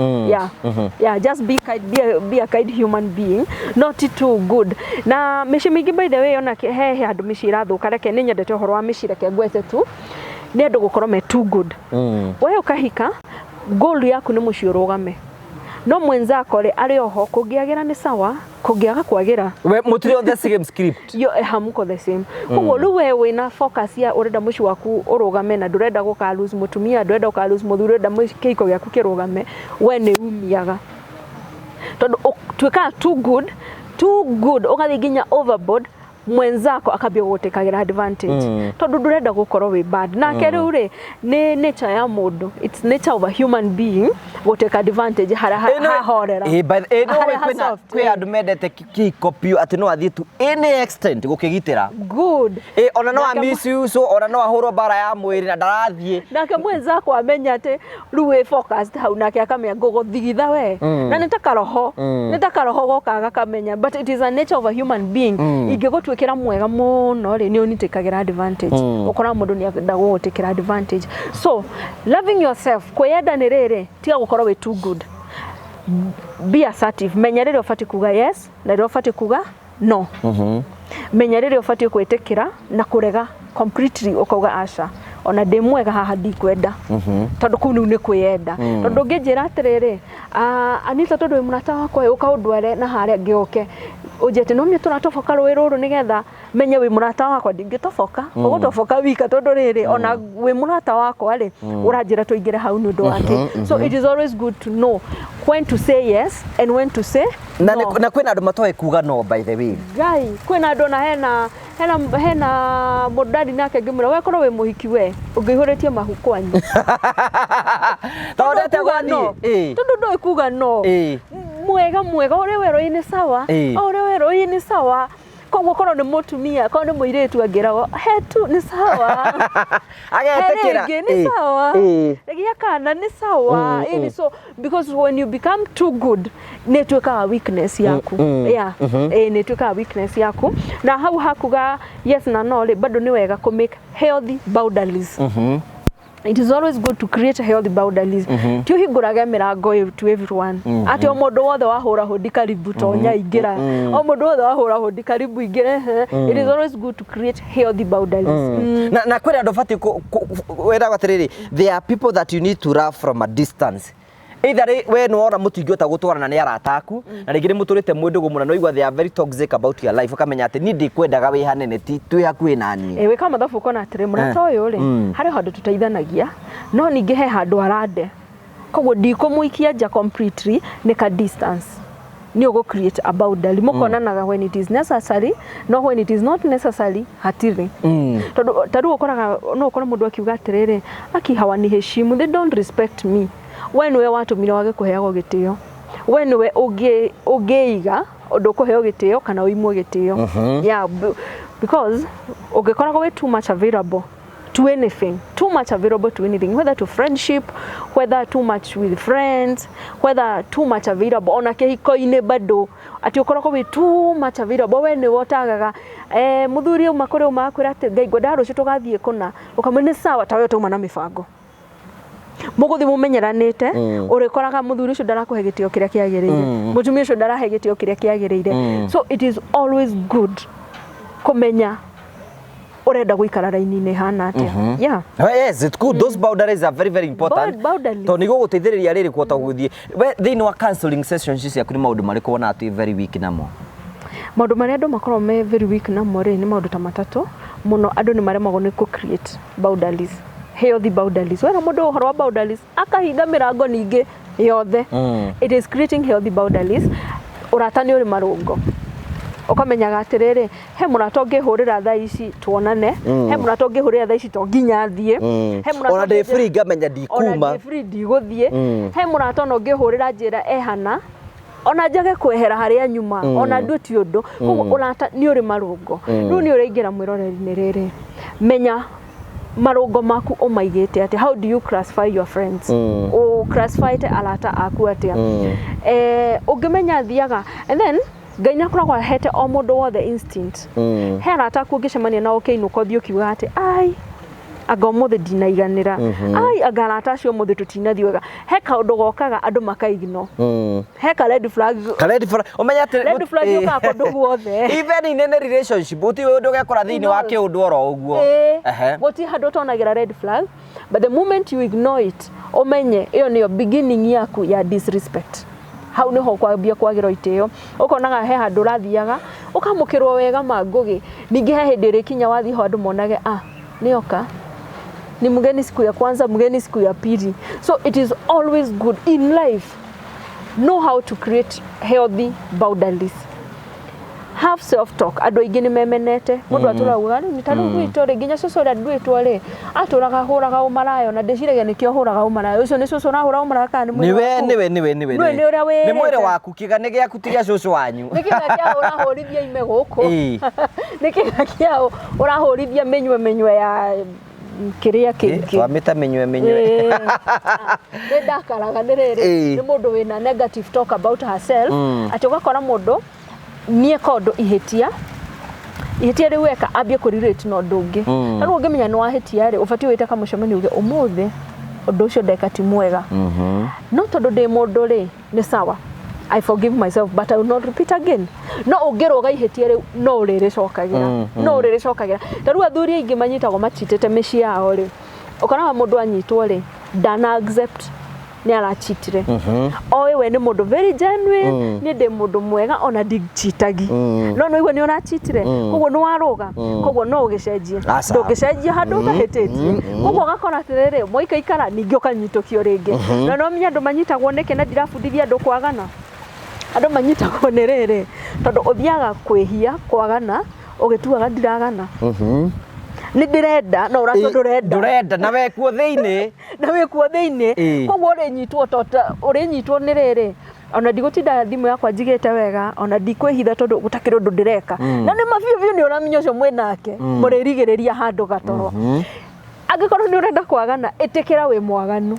just be kind be a kind human being not too good na mishimigi by the way ona he andu mishira thuka reke ni nyendete horo wa mishira ke gwete tu ni andu gukorwo me too good we ukahika goal yaku ni muciurugame no mwenzako ri ari oho kungiagira ni sawa kungiaga kwagira we mutire on the same script yo hamuko the same koguo ru we wina focus ya urenda muci waku urugame na ndurenda guka lose mutumia ndurenda guka lose muthuri urenda kiko gyaku kirugame we ni umiaga tondu twika too good ugathi ginya overboard mwenzako akabia gutekagira advantage tondu ndurenda gukorwo we bad na keriu ri ni nature ya mundu it's nature of a human being guteka advantage ha horera no kwe andu mendete kikopio ati no athie tu any extent gukigitira good ona no amisuso ona no ahurwo bara ya mwiri na ndarathie nake mwenzako amenya ati ruwe focused hau nake akamenya guguthigitha we na nitakaroho gokaga kamenya but it is a nature of a human being ingigutwikira mwega muno ri ni unitikagira advantage ukora mundu ni ndagutikira advantage so loving yourself kwenda ni riri tiga gukorwo we too good be assertive menya riri ufati kuga yes na riri ufati kuga no menya riri ufati kwitikira na kurega completely ukauga asha ona ndimwega haha ndikwenda tondu kuu ni kwiyenda tondu ngijira atiriri Anita tondu munata wakwa ukaundware na haria ngioke ujete no mie tunatofoka rwi ruru nigetha menye wi munata wakwa ndingitofoka ugutofoka wika tondu riri ona wi munata wakwa ri uranjira tuingire hau ni undu wake so it is always good to know when to say yes and when to say no na kwena andu matoe kuga no by the way guy kwena andu na hena mudadi nake ngimura we korwo wi muhiki we ungihuretie mahukwanyu tondu tegwani tondu ndo kuga no mwega ore wero ini sawa ore wero ini sawa koguo korwo ni mutumia korwo ni muiretu angirago hetu ni sawa agetekera ni sawa regia kana ni sawa ini so because when you become too good netweka weakness yaku netweka weakness yaku na hau hakuga yes na no bado ni wega ku make healthy boundaries it is always good to create healthy boundaries tio hinguraga mirango to everyone ati o mundu wothe wahura hodi karibu tonya ingira o mundu wothe wahura hodi karibu ingira it is always good to create healthy boundaries na kwera ndo fati wera watiriri there are people that you need to love from a distance either we no ora mutu ingiota gutwarana ni arataku na ringire muturite mundu gumuna no igwa they are very toxic about your life ukamenya ati ni ndikwendaga wi hanene ti twi hakuwi nani we kama mathabu kona atire munata uyu ri hari handu tutaithanagia no ninge he handu arande koguo ndikumuikia ja completely ni ka distance ni ugo create a boundary mukonanaga when it is necessary no when it is not necessary hatiri tondu ukoraga no ukora mundu akiuga atiriri akihawa ni heshimu they don't respect me when we want to mira wage kuheago gitio when we ugeiga undu kuheo gitio kana uimwe gitio yeah because ugekoraga we too much available to anything whether to friendship whether too much with friends whether too much available ona kihiko-ine bado ati ukorako we too much available we ni wotagaga muthuri umakore umakwira ati ngai ngoda rucio tugathie kuna ukamene sawa tawe tuma na mibango muguthi mumenyeranite urikoraga muthuri ucio ndarakuhe gitio kiria kiagirire mutumia ucio ndarahe gitio kiria kiagirire so it is always good kumenya urenda guikara raini-ini hana atia yeah yes it's good those boundaries are very very important to nigo guteithiriria riri kuota guthie thini wa counseling sessions cia kuri maundu mariko wona ati very weak namo maundu maria andu makorwo me very weak namo ri ni maundu ta matatu muno andu ni maremagwo ni ku create boundaries healthy boundaries wena mundu uhoro wa boundaries akahinga mirango ningi yothe it is creating healthy boundaries uratani uri marungo ukamenyaga atiriri he murata ngihurira thaa ici tuonane he murata ngihurira thaa ici to nginya thie he murata ona de free ngamenya ndikuma ona de free ndiguthie he murata no ngihurira njira ehana ona njage kwehera haria nyuma ona nduti undu koguo urata ni uri marungo riu ni uraingira mwiroreri-ini riri menya marungo maku umaigite ati how do you classify your friends o classify te alata aku atia ungimenya thiaga and then Ngai nakoragwo ahete o mundu wothe instinct he arata aku ngicemania nao kiinuka thio kiuga ati ai anga umuthi ndinaiganira ai anga arata acio umuthi tutinathi wega he kaundu gokaga andu makaigno he ka red flag umenya ati red flag yoka kundu guothe even in any relationship uti undu gekora thiini wa kiundu oro uguo guti handu tonagira red flag but the moment you ignore it umenye iyo niyo beginning yaku ya disrespect hau niho kwambia kwagirwo itio ukonaga he handu rathiaga ukamukirwo wega mangugi ningi he hindi rikinya wathi ho andu monage nioka ni mgeni siku ya kwanza mgeni siku ya pili so it is always good in life know how to create healthy boundaries have self talk andu aingi ni memenete mundu aturaga ni taru gwito ri nginya cucu ria ndwitwo ri aturaga huraga umarayo na ndiciragia nikio huraga umarayo ucio ni cucu urahura umarayo kana ni niwe ni uria we ni mwire waku kigane giaku tigia cucu wanyu nikiga kia urahurithia ime guku nikiga kia urahurithia menywe ya kiria kingi twamita menywe ndakaraga niriri ni mundu wina negative talk about herself ati ugakora mundu nie kondo ihetia riu weka ambie ku relate no ndungi tano ungimenya no ahetia ri ubati wita kamucemani uge umuthi undu ucio ndeka ti mwega no tondu ndi mundu ri ni sawa I forgive myself but I will not repeat again no ungiroga ihetia ri no riricokagira tariu athuri aingi manyitagwo machitete mici yao ri ukona mundu anyitwo ri dana accept ni arachitire owe we ni mundu very genuine ni ndi mundu mwega ona ndichitagi no igwe ni urachitire koguo ni waruga koguo no ugicenjie ndugicenjie handu ugahetetie koguo gakora tiriri moikaikara ningi ukanyitokio ringi no menya andu manyitagwo niki na ndirabundithia andu kwagana andu manyitagwo ni riri tondu uthiaga kwihia kwagana ugituaga ndiragana ni ndirenda no urato ndurenda na wekuo thiini koguo urinyitwo ni riri ona ndigutinda thimu yakwa njigite wega ona ndikwihitha tondu gutakiri undu ndireka na ni mabiu ni uramenya ucio mwenake muririgiriria handu gatoro angikorwo ni urenda kwagana itikira wi mwaganu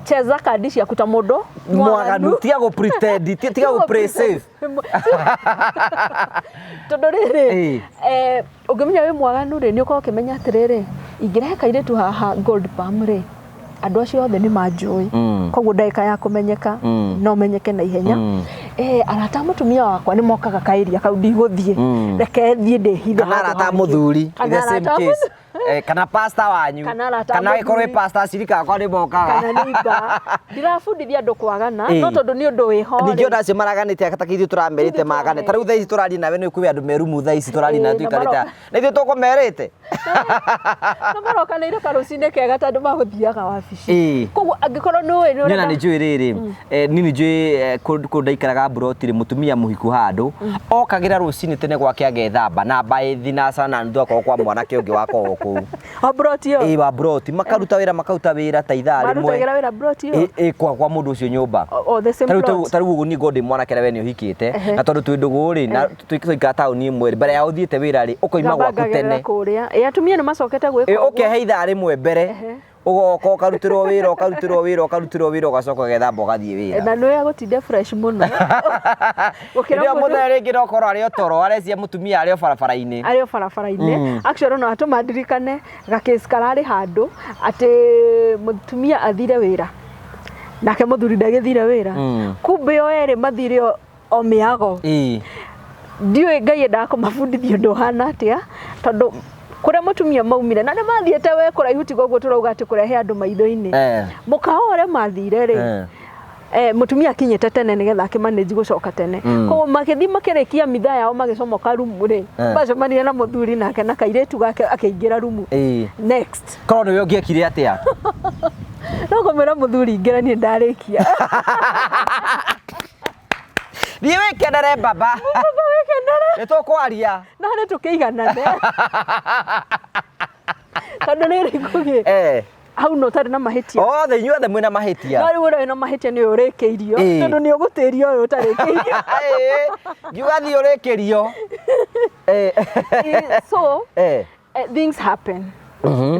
cheza kandi ciaku ta mundu mwaganu tiga go pretend tiga go play safe tondu riri ungimenya wi mwaganu ri ni ukorwo ukimenya atiriri ingireka ire tu haha gold palm ri andu acio othe ni manjui koguo ndaika ya kumenyeka no menyeke na ihenya arata mutumia wakwa ni mokaga kairia kau ndiguthie reke thie ndihithe kana arata muthuri the same case kana pastor wanyu kana ikorwe pastor cirika kwa ni mokaga kana niba ndirabundithia andu kwagana no tondu ni undu wiho ningi ona acio maraganite akatakithi turamerite magane tariu thaa ici turari nawe ni kuwi andu merumu thaa ici turari na tuikarite na ithu tukumerite na maroka ni iroka rucine kega tondu mahuthiaga wabici koguo angikorwo ni urenda ni njui riri nini njui kundaikaraga brotiri mutumia muhiku handu okagira rucine tene gwake agethamba na mbaethi na sana ndu akwa kwa mwanake ungi wako ku abrotio wa broti makaruta wira ta ithaa rimwe marutagira wira brotio kwa mundu ucio nyumba the same plot taru ugu ni godi mwanake we ni uhikite na tondu twi ndugu ri na twikika tauni imwe mbere ya uthiite wira ri ukoima gwaku tene atumia ni macokete gwiko okay he ithaa rimwe mbere ugoka ukarutirwo wira ugacoka gethamba ugathie wira na no ya gutinde fresh muno ndio muthenya ringi no korwo ari otoro arecia mutumia ari barabara-ini actually no atumadirikane gakesi karari handu ati mutumia athire wira nake muthuri ndagithire wira kumbe o eri mathire o miago ndiwe ngai ndakumabundithia undu hana atia tondu kuria mutumia maumire na mathiete we kuraihu tigo guo turauga ati kurehe andu maitho-ini mukahore mathire ri mutumia akinyete tene nigetha akimanage gucoka tene koguo magithi makirikia mithaa yao magicomoka rumu ri bacemania na muthuri nake na kairetu gake akiingira rumu next korwo niwe ungiekire atia no komera muthuri ingira ni ndarikia niĩ wĩkenere baba nĩ tũkwaria na nĩ tũkĩiganane tondũ nĩ ngugi hau no tarĩ na mahĩtia othe inyuothe mwĩna mahĩtia no rĩu ũrĩ na mahĩtia nĩ ũrĩkĩirio tondũ nĩ ũgũtĩrio ũyũ ũtarĩkĩirio ngiugathi ũrĩkĩrio so things happen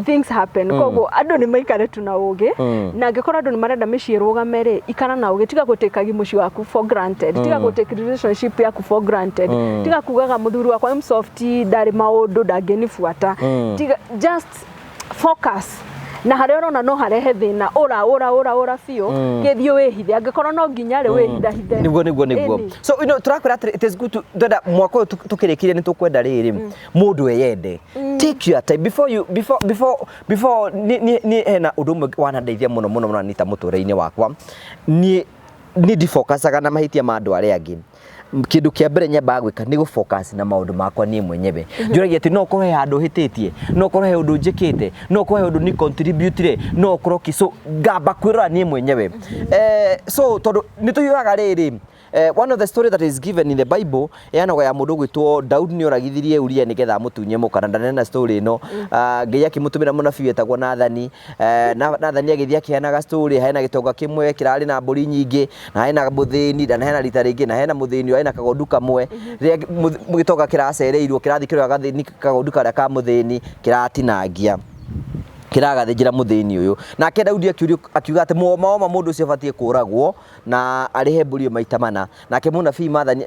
things happen koguo andu ni maikare tu na ugi na ngikora andu ni marenda micii rugame ri ikara na ugi tiga gutekagi mucii waku for granted tiga gutake relationship yaku for granted tiga kugaga muthuri wakwa I'm soft ndari maundu ndangenifuata tiga just focus na haria urona no harehe thina ura biu githio wihithe angikora no nginya ri wihithe niguo so turakwira it is good to ndenda mwako uyu tukirikire ni tukwenda riri mundu eyende take your time before ni hena undu umwe wanandeithia muno nita muture-ini wakwa ni difocusaga na mahitia ma andu aria angi kindu kia mbere nyambaga gwika ni gufocus na maundu makwa ni mwenyewe njuragia ati no korwo he handu hititie no korwo he undu njikite no korwo he undu ni contribute no korwo so ngamba kwirora ni mwenyewe so tondu ni tuyuaga riri one of the story that is given in the Bible yanago ya mundu gwitwo Daud ni oragithirie Uria nigetha mutunye mukana ndanena story ino ngai akimutumira munabii wetagwo Nathani Nathani agithia kihenaga story hena gitonga kimwe kirari na mburi nyingi na hena muthini na hena rita ringi na hena muthini hena kagondu kamwe gitonga kiracereirwo kirathikirwa gathini kagondu karia ka muthini kiratinangia kiragathinjira muthini uyu nake Daudi akiuga ati maoma mundu ucio batie kuragwo na arihe mburi maita mana nake munabii Nathani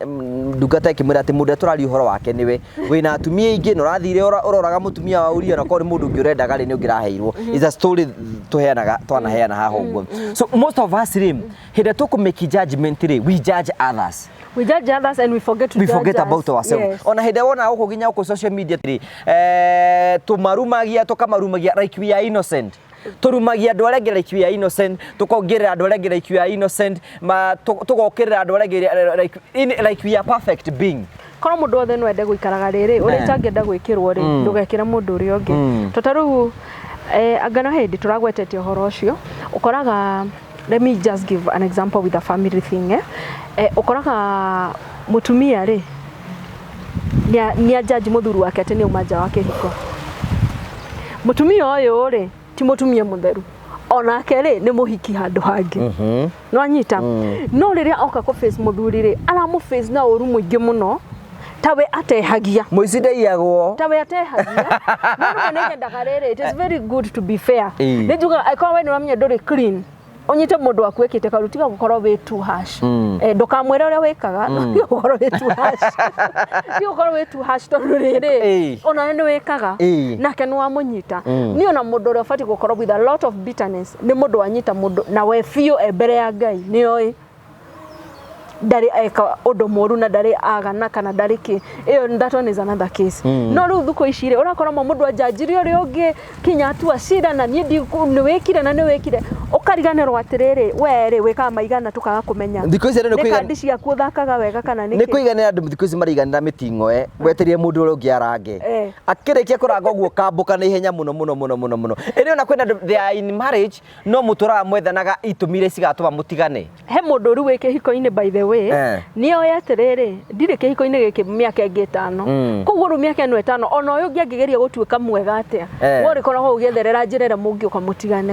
ndungata ikimwira ati mundu turari uhoro wake niwe wina atumia ingi no rathire uroraga mutumia wa Uria na kori mundu ungi urendaga ri ni ungiraheirwo is a story tuheanaga twanaheana haha uguo so most of us hinde tukumake judgment ri we judge others and we forget about ourselves yes. Ona hinde wona uko ginya uko social media ri tumarumagia tukamarumagia like we are innocent turumagia andu aria like we are innocent tukongerera andu aria like we are innocent ma tugokerera andu aria like we are perfect being kono mundu othe no ende guikaraga riri uri tangenda gwikirwo ri ndugekira mundu uri ongi totaru angana hindi turagwetetie horo ucio ukoraga let me just give an example with a family thing ukoraga mutumia ri ni judge muthuri wake ati ni umaja wake hiko mutumia uyu ri ti mutumia mutheru onake ri ni muhiki handu hangi no anyita no riria oka ko face muthuri ri aramu face na uru muingi muno tawe atehagia muicidaiagwo tawe atehagia no nyendaga riri it is very good to be fair nijuga aikwa we nuramenya nduri clean onyite mundu waku ekite karutiga gukorwo we too harsh ndukamwira uria wikaga gukorwo we too harsh gukorwo we too harsh tondu riri ona ni wikaga nake ni wamunyita ni ona mundu uria fati gukorwo with a lot of bitterness ni mundu anyita mundu na we fio ebere ya Ngai ni oi ndari eka undu moru na ndari agana kana ndari ki iyo that one is another case no ru thuko icire urakora mundu ajajiri uri ungi kinya tu acira na ni ni wekire na ni wekire ukariganirwo atiriri were weka maigana tukaga kumenya thiko ici ni kuigana kandi cia kuthakaga wega kana ni kuigana andu thiko ici mariganira mitingo weterie mundu uri ungi arange akirikia kuranga uguo kambuka na ihenya muno ene ona kwenda they are in marriage no mutura mwethanaga itumire cigatuma mutigane he mundu uri weke hiko-ini by the way niyo yatiriri ndire kihiko-ini giki miaka ingi 5 koguo ru miaka eno 5 ona uyu ungi angigeria gutuika mwega atia wori koragwo ugietherera njirera mungi ukamutigane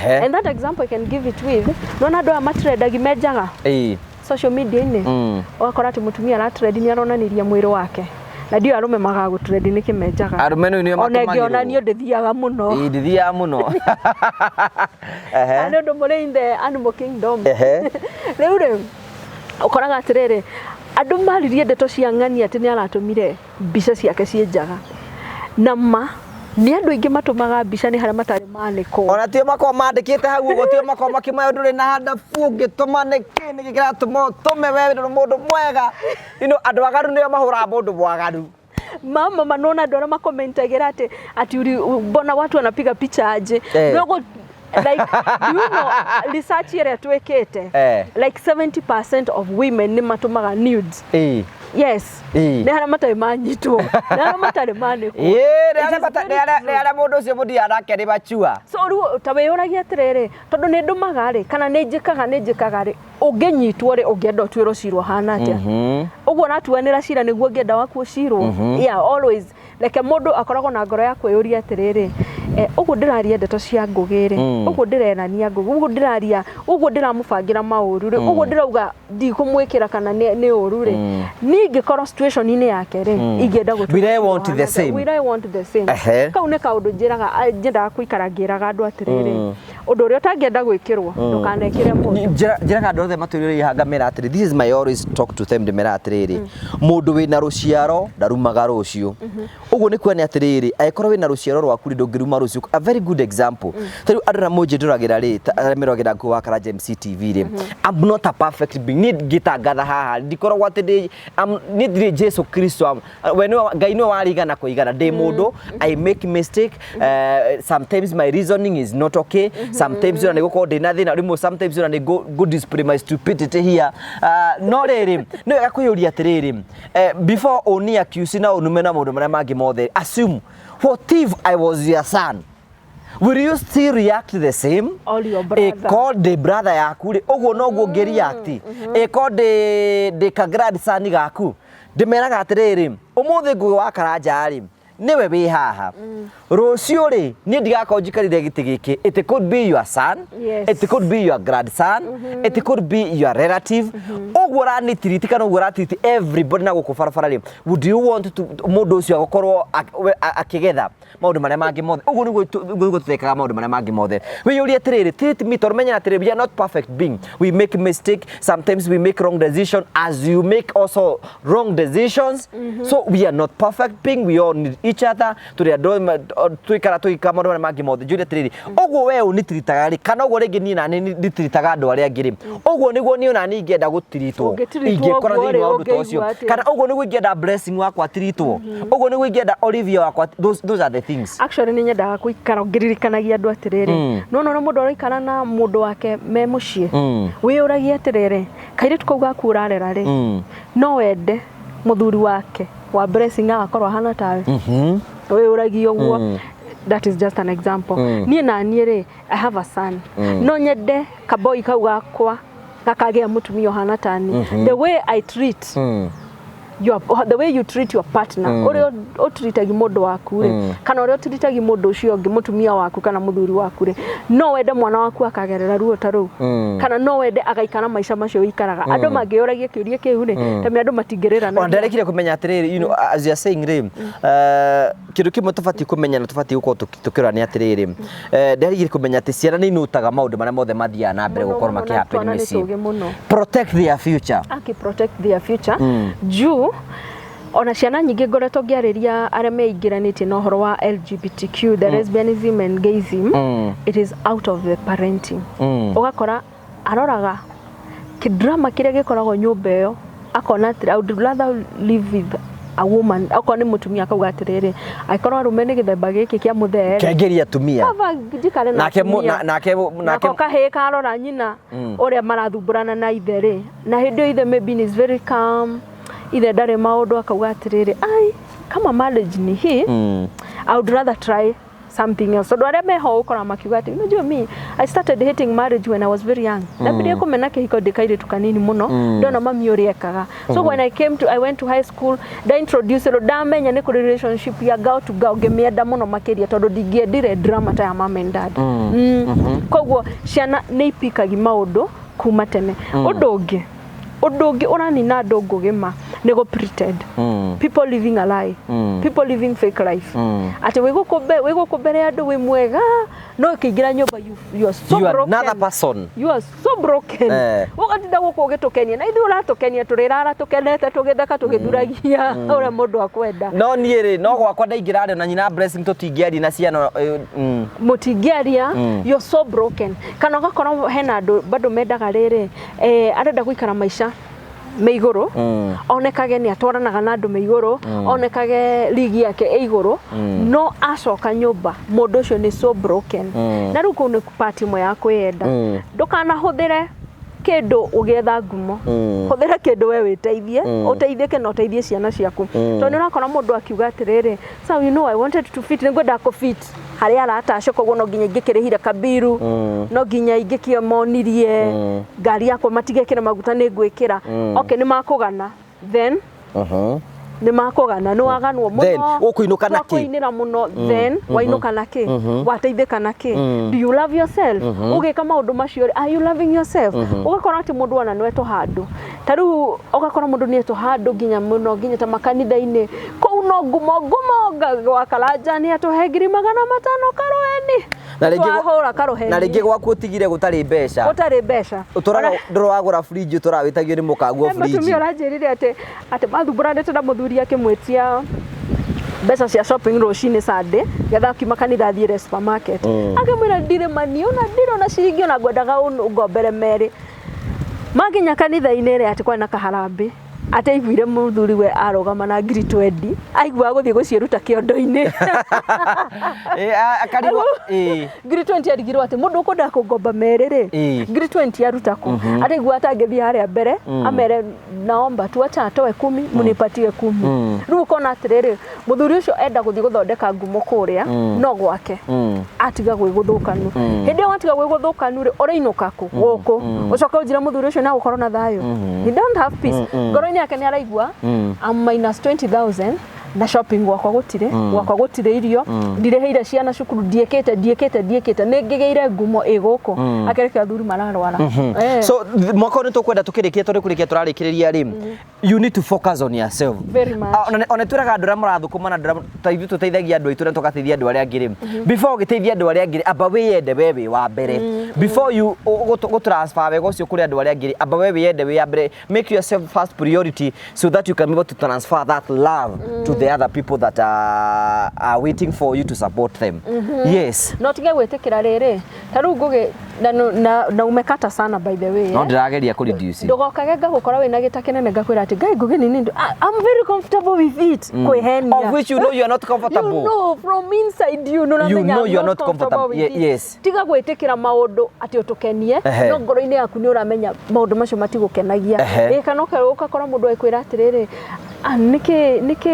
and that example I can give it with nona ndo amatredagi mejaga social media ini wakora ati mutumia ara trend ni aronaniria mwiri wake na ndio arume magagutrend ni kimenjaga arume no nio matumagirwo ona ngiona ndithiaga muno ndithiaga muno ando muri in the animal kingdom riu ukoraga atiriri andu maririe ndeto cia ng'ani ati ni aratumire mbica ciake cienjaga nama ni andu ingi matumaga mbica ni haria matari maniko ona tio mako mandikite hau ugo tio mako makimayo nduri na handa fungi tumane kini gikira tume wewe ndo mundu mwega andu agaru nio mahura mundu mwagaru mama manona ndo makomentagira ati mbona watu wanapiga picha aje ndogo like you know research area twekete like 70% of women ni matumaga nudes yes ni haria matari manyitwo ni haria matari maniko ni haria mundu ucio muthia nake ni bachua so ru taweyuragia atiriri tondu ni ndumaga ri kana ni njikaga ri unginyitwo ri ungienda twiro cirwo hana atia uguo natuanira cira niguo ungienda waku cirwo yeah always like mundu akoragwo na ngoro ya kweyuria atiriri uguo ndiraria ndeto cia ngugiri uguo ndirenania ngugu uguo ndiraria uguo ndiramubangira mauru ri uguo ndirauga ndikumwikira kana ni uru ri ni ngikoro situation ine yake ri ingienda we I want the same kau ne kaundu njiraga kuikara ngiraga andu atiriri undu uria utangienda gwikirwo ndukanekire mundu njiraga andu othe maturire ihanga mera atiri this is my always talk to them mera atiriri mundu wina ruciaro ndarumaga rucio uguo ni kwani atiriri aikorwo wina ruciaro rwaku ndungiruma rucio a very good example tari andu na moje nduragira ri merogira ku wa Karaja MCTV ri I'm not a perfect being need gitangatha haha ndikorwo ati ni ndire Jesu Kristo when ngai no warigana kuigana de mundu I make mistake sometimes my reasoning is not okay sometimes you go call nothing rimo sometimes you go display my stupidity here no riri no yakuyuria atiriri before oni accuse na onume na mundu maria mangi mothe assume what if I was your son will you still react the same all your brother called the brother yaku ri uguo no guo ngeriact called the grandson gaku ndimeraga atiriri umuthi ngugi wa Karaja ri niwe wi haha rucio ri ni ndigakonjikarire giti giki it could be your son it could be your grandson it could be your relative uguo rani tiritika no guratiti everybody na gukubarabara ri would you want to mundu ucio agokorwo akigetha maundu maria mangi mothe uguo niguo tutekaga maundu maria mangi mothe we yuri atiriri treat me tormenya atiriri we are not perfect being we make mistake sometimes we make wrong decision as you make also wrong decisions so we are not perfect being we all need each other turi andu tuikara maundu maria mangi mothe yuri atiriri uguo we unitiritaga ri kana uguo ringi ni na ni nditiritaga andu aria angiri uguo niguo ni ona ni ngienda gutiritwo ingikora thini wa undu tocio kana uguo niguo ngienda blessing wakwa tiritwo uguo niguo ngienda Olivia wakwa those are the things actually ni nyendaga kuikara ngiririkanagia andu atiriri no mundu araikara na mundu wake me mucii wiyuragia atiriri kaire tukauga kurarera ri no wende muthuri wake wa blessing agakorwo hana tawe wiyuragia uguo that is just an example nie na nie ri I have a son no nyende kaboi kau gakwa gakagia mutumia hana tani the way I treat the way you treat your partner ore treatagi mundu waku ri kana ore treatagi mundu ucio ungi mutumia waku kana muthuri waku ri no wende mwana waku akagerera ruo ta ru kana no wende agaikana maisha macio ikaraga andu mangioragia kiuria kiu ri ta andu matingirira na ndarekire kumenya atiriri you know as you are saying ri kindu kimwe tufati kumenya na tufati guko tukira ni atiriri ndarekire kumenya ati ciana ni nutaga maundu maria mothe mathia na mbere gukorwo makihappen misi protect their future protect their future juu ona ciana nyingi ngoretwo ngiariria aria meingiranite na uhoro wa LGBTQ the lesbianism and gayism it is out of the parenting ugakora aroraga kidrama kiria gikoragwo nyumba iyo akona I would rather live with a woman akoni mutumia akauga atiriri aikorwo arume ni githemba giki kia muthere kengeria tumia njikare nake kahe karora nyina uria marathumburana na itheri na hindi ithe maybe is very calm ithe ndare maundu akauga atiriri ai kama marriage ni hii I would rather try something else. So do aria meho ukora makiuga ati unajua me I started hating marriage when I was very young. Ndabire kumena kihiko ndikaire tukanini muno ndona mami uriekaga. So when I went to high school da introduce ndamenya ni relationship ya girl to girl ngemienda muno makiria tondu ndingiendire drama ta ya mom and dad. Koguo ciana ni ipikagi maundu kuma tene. Undu ungi Odongi uranina andu ngugima ni go pretend. People living a lie. People living fake life. Ati wiguko mbere andu wi mwega no kiingira nyumba you are so broken. You are another person. You are so broken. Ugatinda guko ugitukenia na ithu uratukenia turirara tukenete tugitheka tugithuragia ura mundu akwenda. No niere no gwakwa ndaingirare na nyina blessing tutingiari na ciana mutingiaria you are so broken. Kana gakora hena andu bado mendaga riri arenda guikara maisha meiguru onekage ni atwaranaga na andu meiguru onekage ligi yake eiguru no acoka nyumba mundu ucio ni so broken na riu kuu ni part imwe ya kwenda ndukana huthire kindu ugetha ngumo huthira kindu we witeithie uteithike no uteithie ciana ciaku to ni urakora mundu akiuga atiriri so you know I wanted to fit ngwenda ko fit hari arataco koguo no nginya ingikirihira kabiru no nginya ingikie monirie ngari yakwa matigekire maguta ni ngwikira okay ni makugana then ni makugana no aganwo muno then ukuinuka naki kuinira muno then wainuka naki wateithika naki do you love yourself ugika maundu macio are you loving yourself ugakora ati mundu ana nweto handu taru ugakora mundu nieto handu nginya muno nginya ta makanitha-ini kou no ngumo gwakaraja ni atuhengiri 500 karoeni na ringi gwaku utigire gutari mbeca utora ndoro wagura fridge utora witagio ni mukaguo fridge mutumia uranjirire ati mathumbura ndete na muthuri akimwetia mbeca cia shopping rucini Sunday getha kimakanitha thiire supermarket akimwira ndire mani ona ndiro na ciringi ona ngwendaga ungombere meri maginya kanitha-ini ri ati kwa na kaharambi ateiguire muthuri we arogama na ngiri 20 aigua guthie gucieruta kiondo-ini akarigwo ngiri 20 arigirwo ati mundu ukunda kungomba meri ri ngiri 20 aruta ku ateigua atangithia haria mbere amere naomba tu acha atoe 10 munipatie 10 riu kona atiriri muthuri ucio enda guthie guthondeka ngumo kuria no gwake atiga gwi guthukanu hindi watiga gwi guthukanu ri urainuka ku guku ucoka ujira muthuri ucio na gukorwo na thayo he don't have peace ngoro yake ni araigua minus 20,000 na shopping gwakwa gutire irio ndireheire ciana cukuru diekete ningigeire ngumo iguko akereke athuri mararwara so mwako ni tukwenda tukirikie turarikiriria ri you need to focus on yourself very much ona turaga andu marathukuma na taithu tuteithagia andu aitu na tugateithia andu aria angiri before giteithia andu aria angiri aba wiyende wewe wa mbere before you go transfer wego cio kuri andu aria angiri aba wewe wiyende we mbere make yourself first priority so that you can be able to transfer that love to the other people that are waiting for you to support them yes no tige gwetekira riri taru nguge na umekata sana by the way no ndirageria ku reduce ndugokage ngagukora wina gita kinene ngakwira ati ngai nguge nini I'm very comfortable with it kwihenia of which you know you are not comfortable you know from inside you know you are not comfortable yes tiga gwetekira maundu ati utukenie no ngoro-ini yaku ni uramenya maundu macio matigukenagia kana ukakora mundu aikwira atiriri niki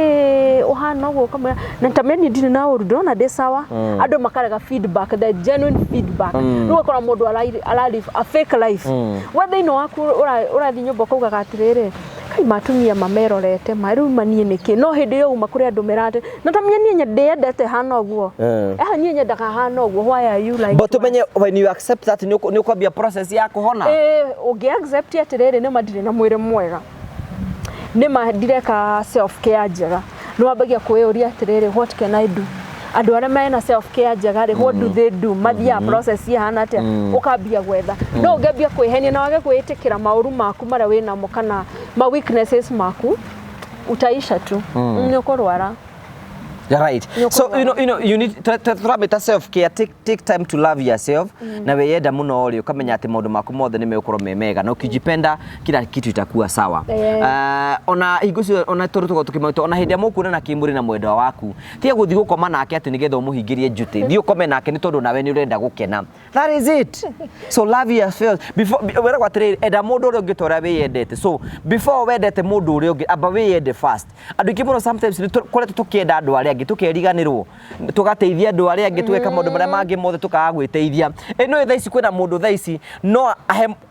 uhana uguo kamwe na tameni ndine na uru ndona de sawa andu makarega feedback the genuine feedback no ukora mundu ala live a fake life whether ino waku urathi nyumba kuga gatiriri kai matumia mamerorete mariu manie niki no hindi yo uma kuri andu merate na tamenya nie nyendete hana uguo nie nyendaga hana uguo why are you like but menye when you accept that ni ukwambia process ya kuhona ugi accept atiriri ni madire na mwire mwega nima direka self care njega no abagia kweyuria atiriri what can I do andu aria mena self care njega ri what do they do mathia process ya hana atia ukambia gwetha no ngebia kwihenia na wage kwitikira mauru maku mara wina mo kana ma weaknesses maku utaisha tu ni ukorwara. You're right. So you need to self care, take time to love yourself na weyenda muno uri ukamenya ati maundu maku mothe ni meukoro memega na ukijipenda kila kitu itakuwa sawa. Ona hingucio ona turutugo tukimauta ona hindi mukuna na kimuri na mwendwa waku tiga guthi gukoma nake ati nigetha umuhingirie njuti thi ukome nake ni tondu nawe ni urenda gukena. That is it. So love yourself before wera gwatire enda mundu uri ungitora weyendete. So before wendete mundu uri ungi aba weyende first. Andu kimuno sometimes kore tukienda andu aria angi tukeriganirwo tugateithia andu aria angi tuweka maundu maria mangi mothe tukaga gwiteithia eno tha ici kwina mundu tha ici no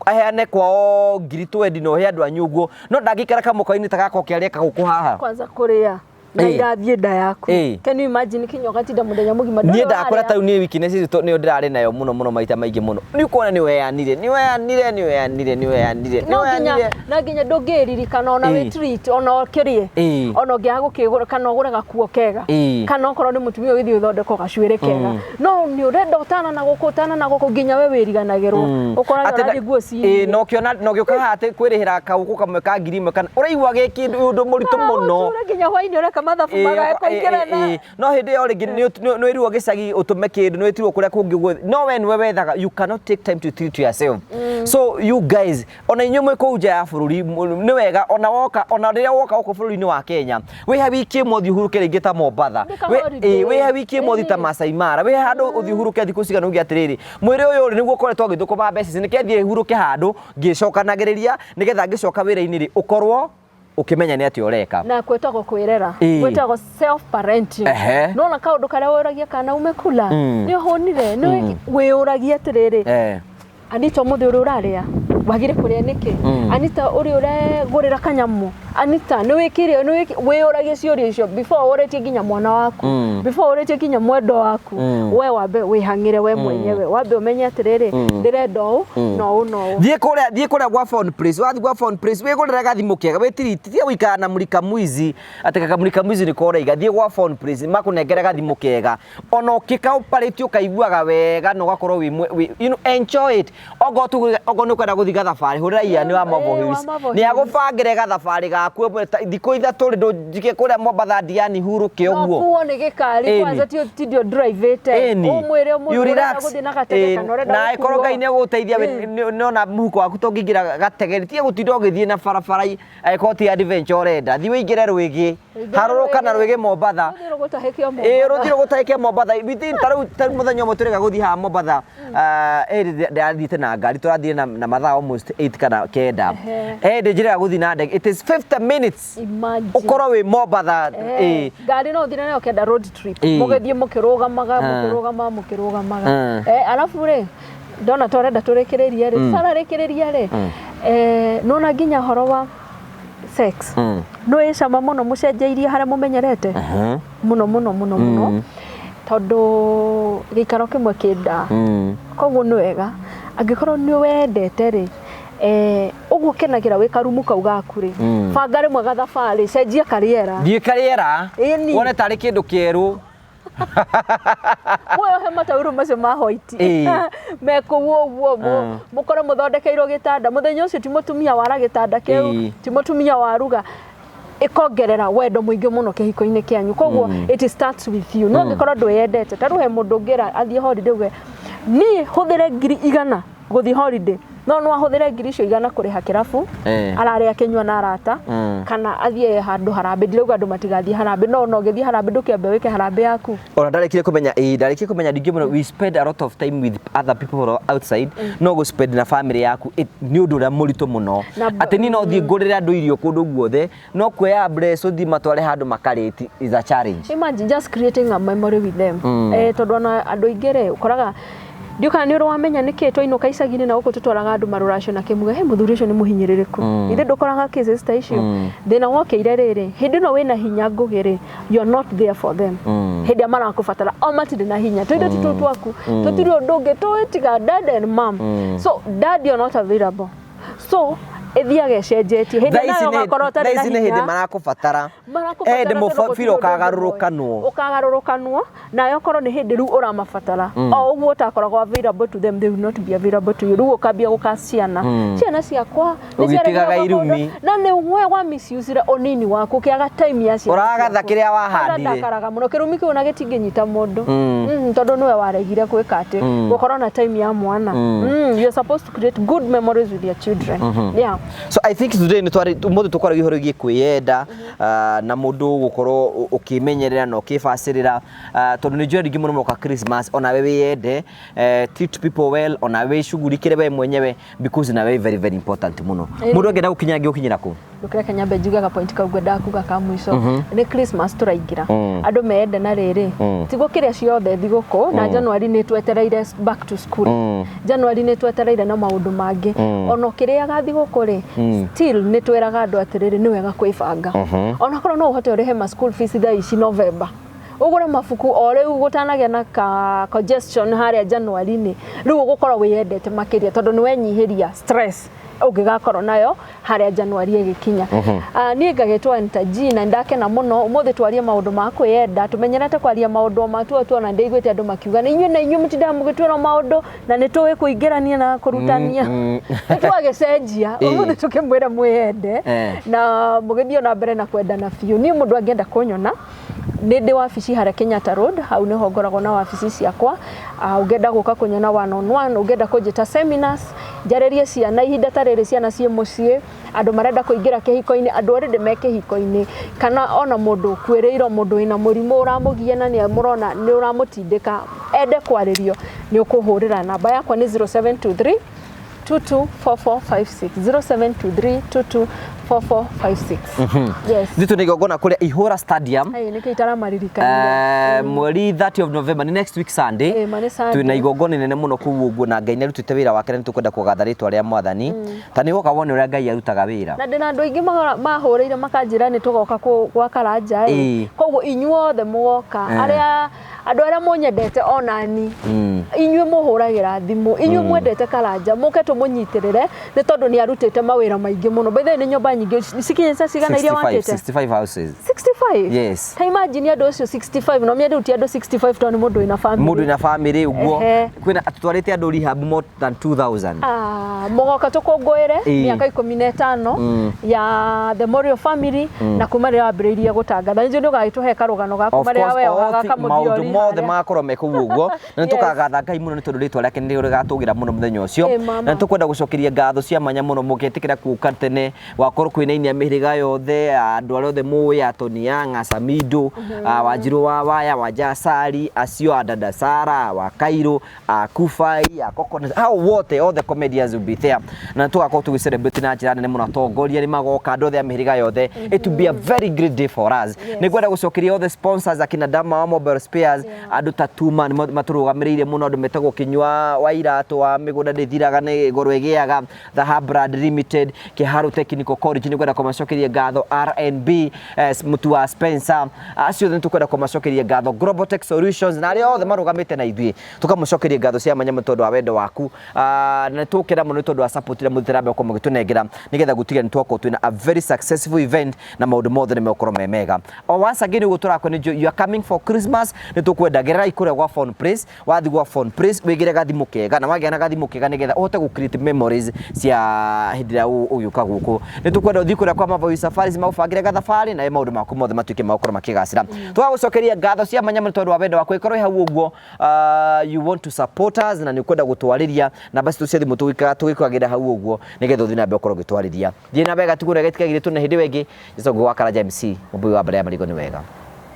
aheane kwao ngiri 20 no he andu anyuguo no ndangikara kamuko-ini takako kiaria kaguku haha kwanza kuria na irathie nda yaku can you imagine kinyoka tinda muthenya mugima nie ndakora ta ni weakness icio ni ndirari nayo muno maita maingĩ muno ni kuona ni weanire na nginya ndũngĩririkana ona we treat ona kirie ona nginya gũkĩgũra kana ũgũre gakuo kega kana okorwo nĩ mũtumia ũgĩthiĩ ũthondeko gacuĩrĩ kega no nĩ ũrenda ũtana na gũkũ nginya we wĩriganagĩrwo ũkoraga ũrathiĩ nguo ci no gĩũka hate kwĩrĩhĩra kaũkũ kamwe ka ngiri ĩmwe kana ũraigua gĩkĩ ũndũ mũritũ mũno nginya hwainĩ ũreka mathabu magakũingĩrana no hĩndĩ ĩyo rĩngĩ nĩ wĩrwo gĩcagi ũtũme kĩndũ nĩ wĩtirwo kũrĩa kũngĩ guothe no we nĩwe wethaga you cannot take time to treat yourself so you guys ona inyuĩ mwĩ kũu nja ya bũrũri nĩ wega ona rĩrĩa woka gũkũ bũrũri-inĩ wa Kenya wĩha wiki ĩmwe ũthiĩ ũhurũke rĩngĩ ta Mombasa wĩha wiki ĩmwe ũthiĩ ta Masai Mara wĩha handũ ũthiĩ ũhurũke thikũ cigana uge atĩrĩrĩ mwĩrĩ ũyũ rĩ nĩguo ũkoretwo ũgĩthũkũma mbeca nĩkĩo thiĩ hurũke handũ ngĩcokanagĩrĩria nĩgetha ngĩcoka wĩra-inĩ rĩ ũkorwo ukimenya ni ati ureka na kwetagwo kwirera kwetagwo self parenting no na kaundu karia wuragia kana umekula ni honire ni wĩuragia atiriri Anita muthi uri uraria wagire kuria niki Anita uri uregurira kanyamu Anita ni wikire wĩuragia ciũria icio before uretie nginya mwana waku before uretie nginya mwendo waku we wambe wihangire we mwenyewe wambe umenye atiriri ndirenda ũũ no thiĩ kuria gwa phone place wathi gwa phone place wĩgũrĩre gathimũ kega wĩtiriti gũikara na mũrika mwizi atĩ kamũrika mwizi nĩ koraiga thiĩ gwa phone place makũnengere gathimũ kega ona ũkĩka ũparĩtio kaiguaga wega na ũgakorwo you enjoy it ogo nĩ kwenda gũthiĩ gathabarĩ hũrĩra Ian wa Mavo Hills nĩ agũbangĩre gathabarĩ gaku thikũ ithatũ rĩ ndũnjike kũrĩa Mombasa Diani hurũke ũguo no kuo nĩ gĩkari kwanza ti ndio drive-ĩte ũmwĩre ũmũrũra gũthiĩ na gatege kana ũrenda na ĩkorwo Ngai nĩ ũgũteithia nona mũhuko waku to ngĩingĩra gatege tie gũtinda ũgĩthiĩ na barabara agĩkorwo ti adventure ũrenda thiĩ wĩingĩre rwĩgĩ harũrũka na rwĩgĩ Mombasa rũthiĩ gũtahĩkia Mombasa tarĩu mũthenya ũmwe tũrĩga gũthiĩ haha Mombasa ndathiĩte na ngari tũrathiĩ na mathaa almost 8 kana 9 njĩrĩga gũthiĩ na ndege it is 50 minutes ukorwo wĩ Mombasa ngari no thire nayo kenda road trip mũgĩthiĩ mũkĩrũgamaga alafu rĩ ndona tũrenda tũrĩkĩrĩrie rĩ sararĩkĩrĩria rĩ nona nginya horo wa sex no ĩcama mũno mũcenjeirie harĩa mũmenyerete mũno tondũ gĩikaro kĩmwe kĩnda koguo nĩ wega angĩkorwo nĩ wendete rĩ uguo kenagira wĩ karumu kau gaku rĩ banga rĩmwe gathabarĩ cenjia kariera thiĩ kariera wone tarĩ kĩndũ kĩerũ he matauro macio ma white mekũu ũguo mũkorwo mũthondekeirwo gĩtanda mũthenya ũcio ti mũtumia wara gĩtanda kĩu ti mũtumia waruga ikongerera wendo mũingĩ mũno kĩhiko-inĩ kĩanyu koguo it starts with you no angĩkorwo ndwĩyendete tarĩu he mũndũ ũngĩra athiĩ holiday uge niĩ hũthĩre ngiri 100 gũthiĩ holiday no ahũthĩre ngiri icio 100 kũrĩha kĩrabu ararĩa akĩnyua na arata kana athiĩ handũ harambĩ ndirauga andũ matigathiĩ harambĩ no ũgĩthiĩ harambĩ ndũkĩambe wĩke harambĩ yaku ona ndarĩkire kũmenya ndingĩ mũno we spend a lot of time with other people outside no go spend na family yaku nĩ ũndũ ũrĩa mũritũ mũno atĩ ni no thiĩ ngũrĩre andũ irio kũndũ guothe no kuoya bless ũthiĩ matware handũ makarĩti is a challenge. Imagine just creating a memory with them tondũ ona andũ aingĩ rĩ ũkoraga ndioka nĩ ũramenya nĩkĩ twainũka icagi-inĩ na gũkũ tũtwaraga andũ marũracio na kĩmuge he mũthuri ũcio nĩ mũhinyĩrĩrĩku ithe ndũkoraga cases ta icio thĩna wokĩire rĩrĩ hĩndĩ ĩno wĩna hinya ngũgĩ rĩ you are not there for them hĩndĩ marakũbatara o matirĩ na hinya tũindo tũtũ twaku tũtirĩ ũndũ ũngĩ tũĩtiga dad and mom so dad you're not available so ethiage cenjetie hĩndĩ nayo gakorwo tarĩ na hinya hĩndĩ marakũbatara hĩndĩ mũbira ũkagarũrũkanwo nayo korwo nĩ hĩndĩ rĩu ũramabatara o ũguo ũtakoragwo available to them they will not be available to you rĩu ũkambia gũkaciana ciana ciakwa ũgĩtigaga irumi na nĩ we wa misuse ũnini waku kĩaga time ya ciana ũragatha kĩrĩa wahandire ndakaraga mũno kĩrumi kĩu na gĩtingĩnyita mũndũ tondũ nĩwe waregire gwĩka atĩ gũkorwo na time ya mwana you're supposed to create good memories with your children yeah. So I think today mũndũ tũkoragwo ihoro gĩ kwĩyenda na mũndũ gũkorwo ũkĩmenyerera na ũkĩbacĩrĩra tondũ nĩ njũĩ rĩngĩ mũno moka Christmas ona we wĩyende treat people well ona we shughuli kile we mwenyewe because na we very very important mũno mũndũ angĩenda gũkinya ngĩũkinyĩra kũ ndukire Kenya benjuga ka point ka gwenda kuga ka mwiso ni Christmas turaingira andu meende na riri tigo kiria ciothe thiguko na January ni twetereire back to school January ni twetereire na maundu mangi ono kiria gathiguko ri still ni tweraga andu atiriri ni wega kwibanga ona korwo no uhote urihe ma school fees thaa ici November ugure mafuku o riu gutanagia na congestion haria January ni riu ugukorwo wiyendete makiria tondu ni wenyihiria stress ugigakorwo nayo haria January igikinya ni ngagitwa ntaji na ndakena muno umuthi twarie maundu ma kwiyenda tumenyerete kwaria maundu matu tu na ndeiguite andu makiuga ni inyu na inyu mutinda mugitwira maundu na ni tuwe kuingirania na kurutania twagecenjia umuthi tukimwira mwiyende na mugithio na mbere na kwendana fiu ni mundu angienda kunyona ndi wabici haria Kenyatta Road hau niho ngoragwo na wabici ciakwa ungenda guka kunyona one on one ungenda kujita seminars njarerie ciana ihinda tarere ciana cie mucii andu marenda kuingira kihiko-ini andu already me kihiko-ini kana ona mundu kwiriirwo mundu ina murimu uramugia na ni murona ni uramutindika ende kwaririo ni ukuhurira namba yakwa ni 0723 224456 0723 224456 yes Nditu nigogona kuria Ihura Stadium nikitara maririkania mweri 30 of November ni next week Sunday twina igogona nene muno kuu uguo na Ngai narutite wira wake ni tukwenda kugatha ritwa ria Mwathani ta ni goka wone uria Ngai arutaga wira na ndina andu aingi mahuriire makanjira ni tugoka gwa Karanja koguo inyuothe mugoka aria andu aria munyendete onani inyue muhuragira thimu inyue mwendete Karanja muke tumunyitirire ni tondu ni arutite mawira maingi muno bethe ni nyumba nyingi sikinyesa cigana iria watete 65 houses 65 yes ta imagine andu acio 65 no miende uti andu 65 toni mundu ina family uguo kwina atutwarite andu rehab more than 2000 mugoka tukunguire miaka 15 ya the Memorial family na kuma ria wambiriirie gutangatha injo ni ugaituhe karugano gaku maria we wagaka muthiori mothe makorwo mekugu uguo na tukagatha Ngai muno ni tondu ritwa riake ni rigatugira muno muthenya ucio na tukwenda gucokeria ngatho cia manya muno mugetikira kuuka tene wakorwo kwinainia mihiriga yothe andu aria othe muwi Atoni Yang Samido Wanjiru wa Waya wa Jasari acio Dada Sara wa Kairo Kufai Coconut how wote all the comedians will be there na tugakorwo tugi celebrate na njira nene muno atongoria ni magoka andu othe mihiriga yothe it will be a very great day for us ni gwenda gucokeria all the sponsors akina Dama wa Mobile Spares andu tatuma ni maturugamiriire muno andu metagwo Kinyua wa Iratu wa migunda ndithiraga ni igoro egiaga The Hub Brand Limited Kiharu Technical College ni gwenda kumacokeria ngatho RNB mutu wa Spencer acio ni tukwenda kumacokeria ngatho Global Tech Solutions na aria othe marugamite na ithui tukamucokeria ngatho cia manya mutondo wa wendo waku na tukira muno tondu wa support ira muthirambe ko mugitunengera nigetha gutiga ni twako twina a very successful event na maundu mothe ni mekoro memega once again guturakwo ni you are coming for Christmas ni tukwenda gerera ikure gwa Phone Place wathi gwa Phone Place wigire gathimu kega na wagia na gathimu kega nigetha uhote gu create memories cia hindira uyuka guku ni tukwenda uthi kuria kwa Mavoice Safaris maufangire gathabari na maundu maku mothe matuike makoro makigacira twagucokeria ngatho cia manya tondu wa wendo wako ikorwo hau uguo you want to support us na ni kwenda gutwariria na basi tuciathi tugikagira hau uguo nigetha uthi na be ukorwo gitwariria thie na bega tigure getikagire tuna hindi wengi icogo gwa Karanja MC mubui wa mbere ya marigo ni wega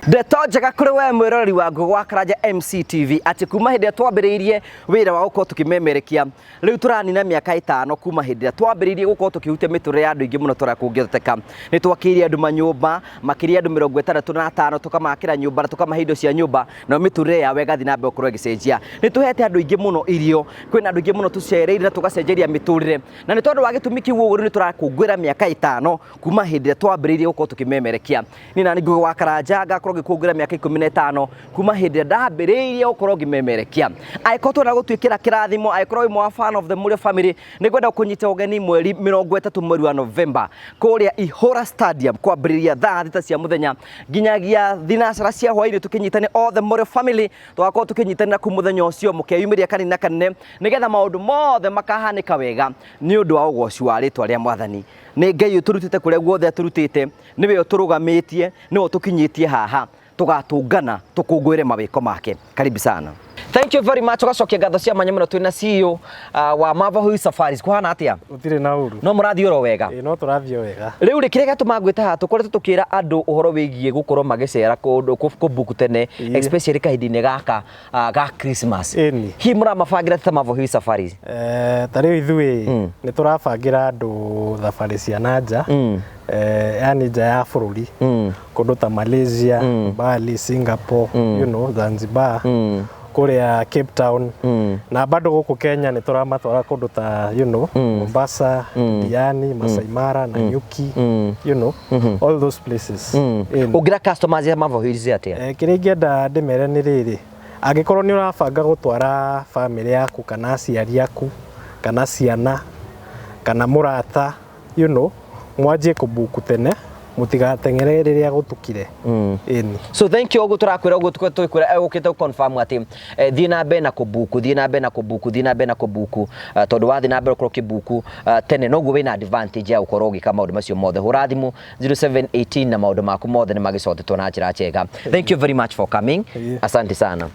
Ndeto njega kuri we mwiroreri wa Ngugi wa Karanja MC TV ati kuma hindi twambiriirie wira wa gukorwo tukimemerekia riu turanina miaka 5 kuma hindi twambiriirie gukorwo tukihutia miture ya andu ingi muno tora kungitheka ni twakiria andu manyumba makiria andu 65 tukamakira nyumba tukamahe indo cia nyumba na miture ya wega thina be gukorwo gicenjia ni tuhete andu ingi muno irio kwina andu ingi muno tucereire na tugacenjeria miturire na ni tondu wa gitumi kiu uguo ni turakungwira miaka 5 kuma hindi twambiriirie gukorwo tukimemerekia ni nani Ngugi wa Karanja gikugira miaka 15 kuma hindi ndambiriirie gukorwo ngimemerekia aikorwo twenda gutwikira kirathimo aikorwo imwe wa fan of the Memorial family ni gwenda kunyita ugeni mweri 30 mweri wa November kuria Ihura Stadium kwambiriria thaa 6 cia muthenya nginyagia thinacara cia hwaini tukinyitane all the Memorial family tugakorwo tukinyitana ku muthenya ucio mukeyumiria kanina kanene nigetha maundu mothe makahanika wega ni undu wa ugoci wa ritwa ria Mwathani ni Ngai uturutite kuria guothe aturutite niwe uturugamitie niwe tukinyitie haha tugatungana tukungwire mawiko make karibu sana Thank you very much. Ugacokia ngatho cia manya muno twina CEO wa Mavahui Safaris. Kuhana atia? Utire na uru. No murathi oro wega. No turathio wega. Riu ri kirega tumagwita ha tukorete tukira andu uhoro wigie gukorwo magicera kundu kubuku tene especially kahindini gaka ga Christmas. Hi muramabangira ta Mavahui Safaris. Tariu ithui ni turabangira andu thabari cia nanja. Yani nja ya bururi. Kundu ta Malaysia, Bali, Singapore, you know, Zanzibar. Kuria Cape Town na bado guku Kenya ni turamatwara kundu ta you know Mombasa, Diani, Masai Mara na Nyuki, you know all those places. Ugira customers ya Mavahui atia? Kiringienda ndimere ni riri angikorwo ni urabanga gutwara family yaku kana aciari yaku kana ciana kana murata you know mwanjie kubuku tene mutigatengere riria gutukire. So thank you turakwira tukwira ukite confirm ati thii na be na kubuku tondu wathi na be ukoro kibuku tene noguo wina advantage ya ukoro gika maundu macio mothe hurathimu 0718 na maundu maku mothe ni magicotetwo na njira njega. Thank you very much for coming. Asante sana.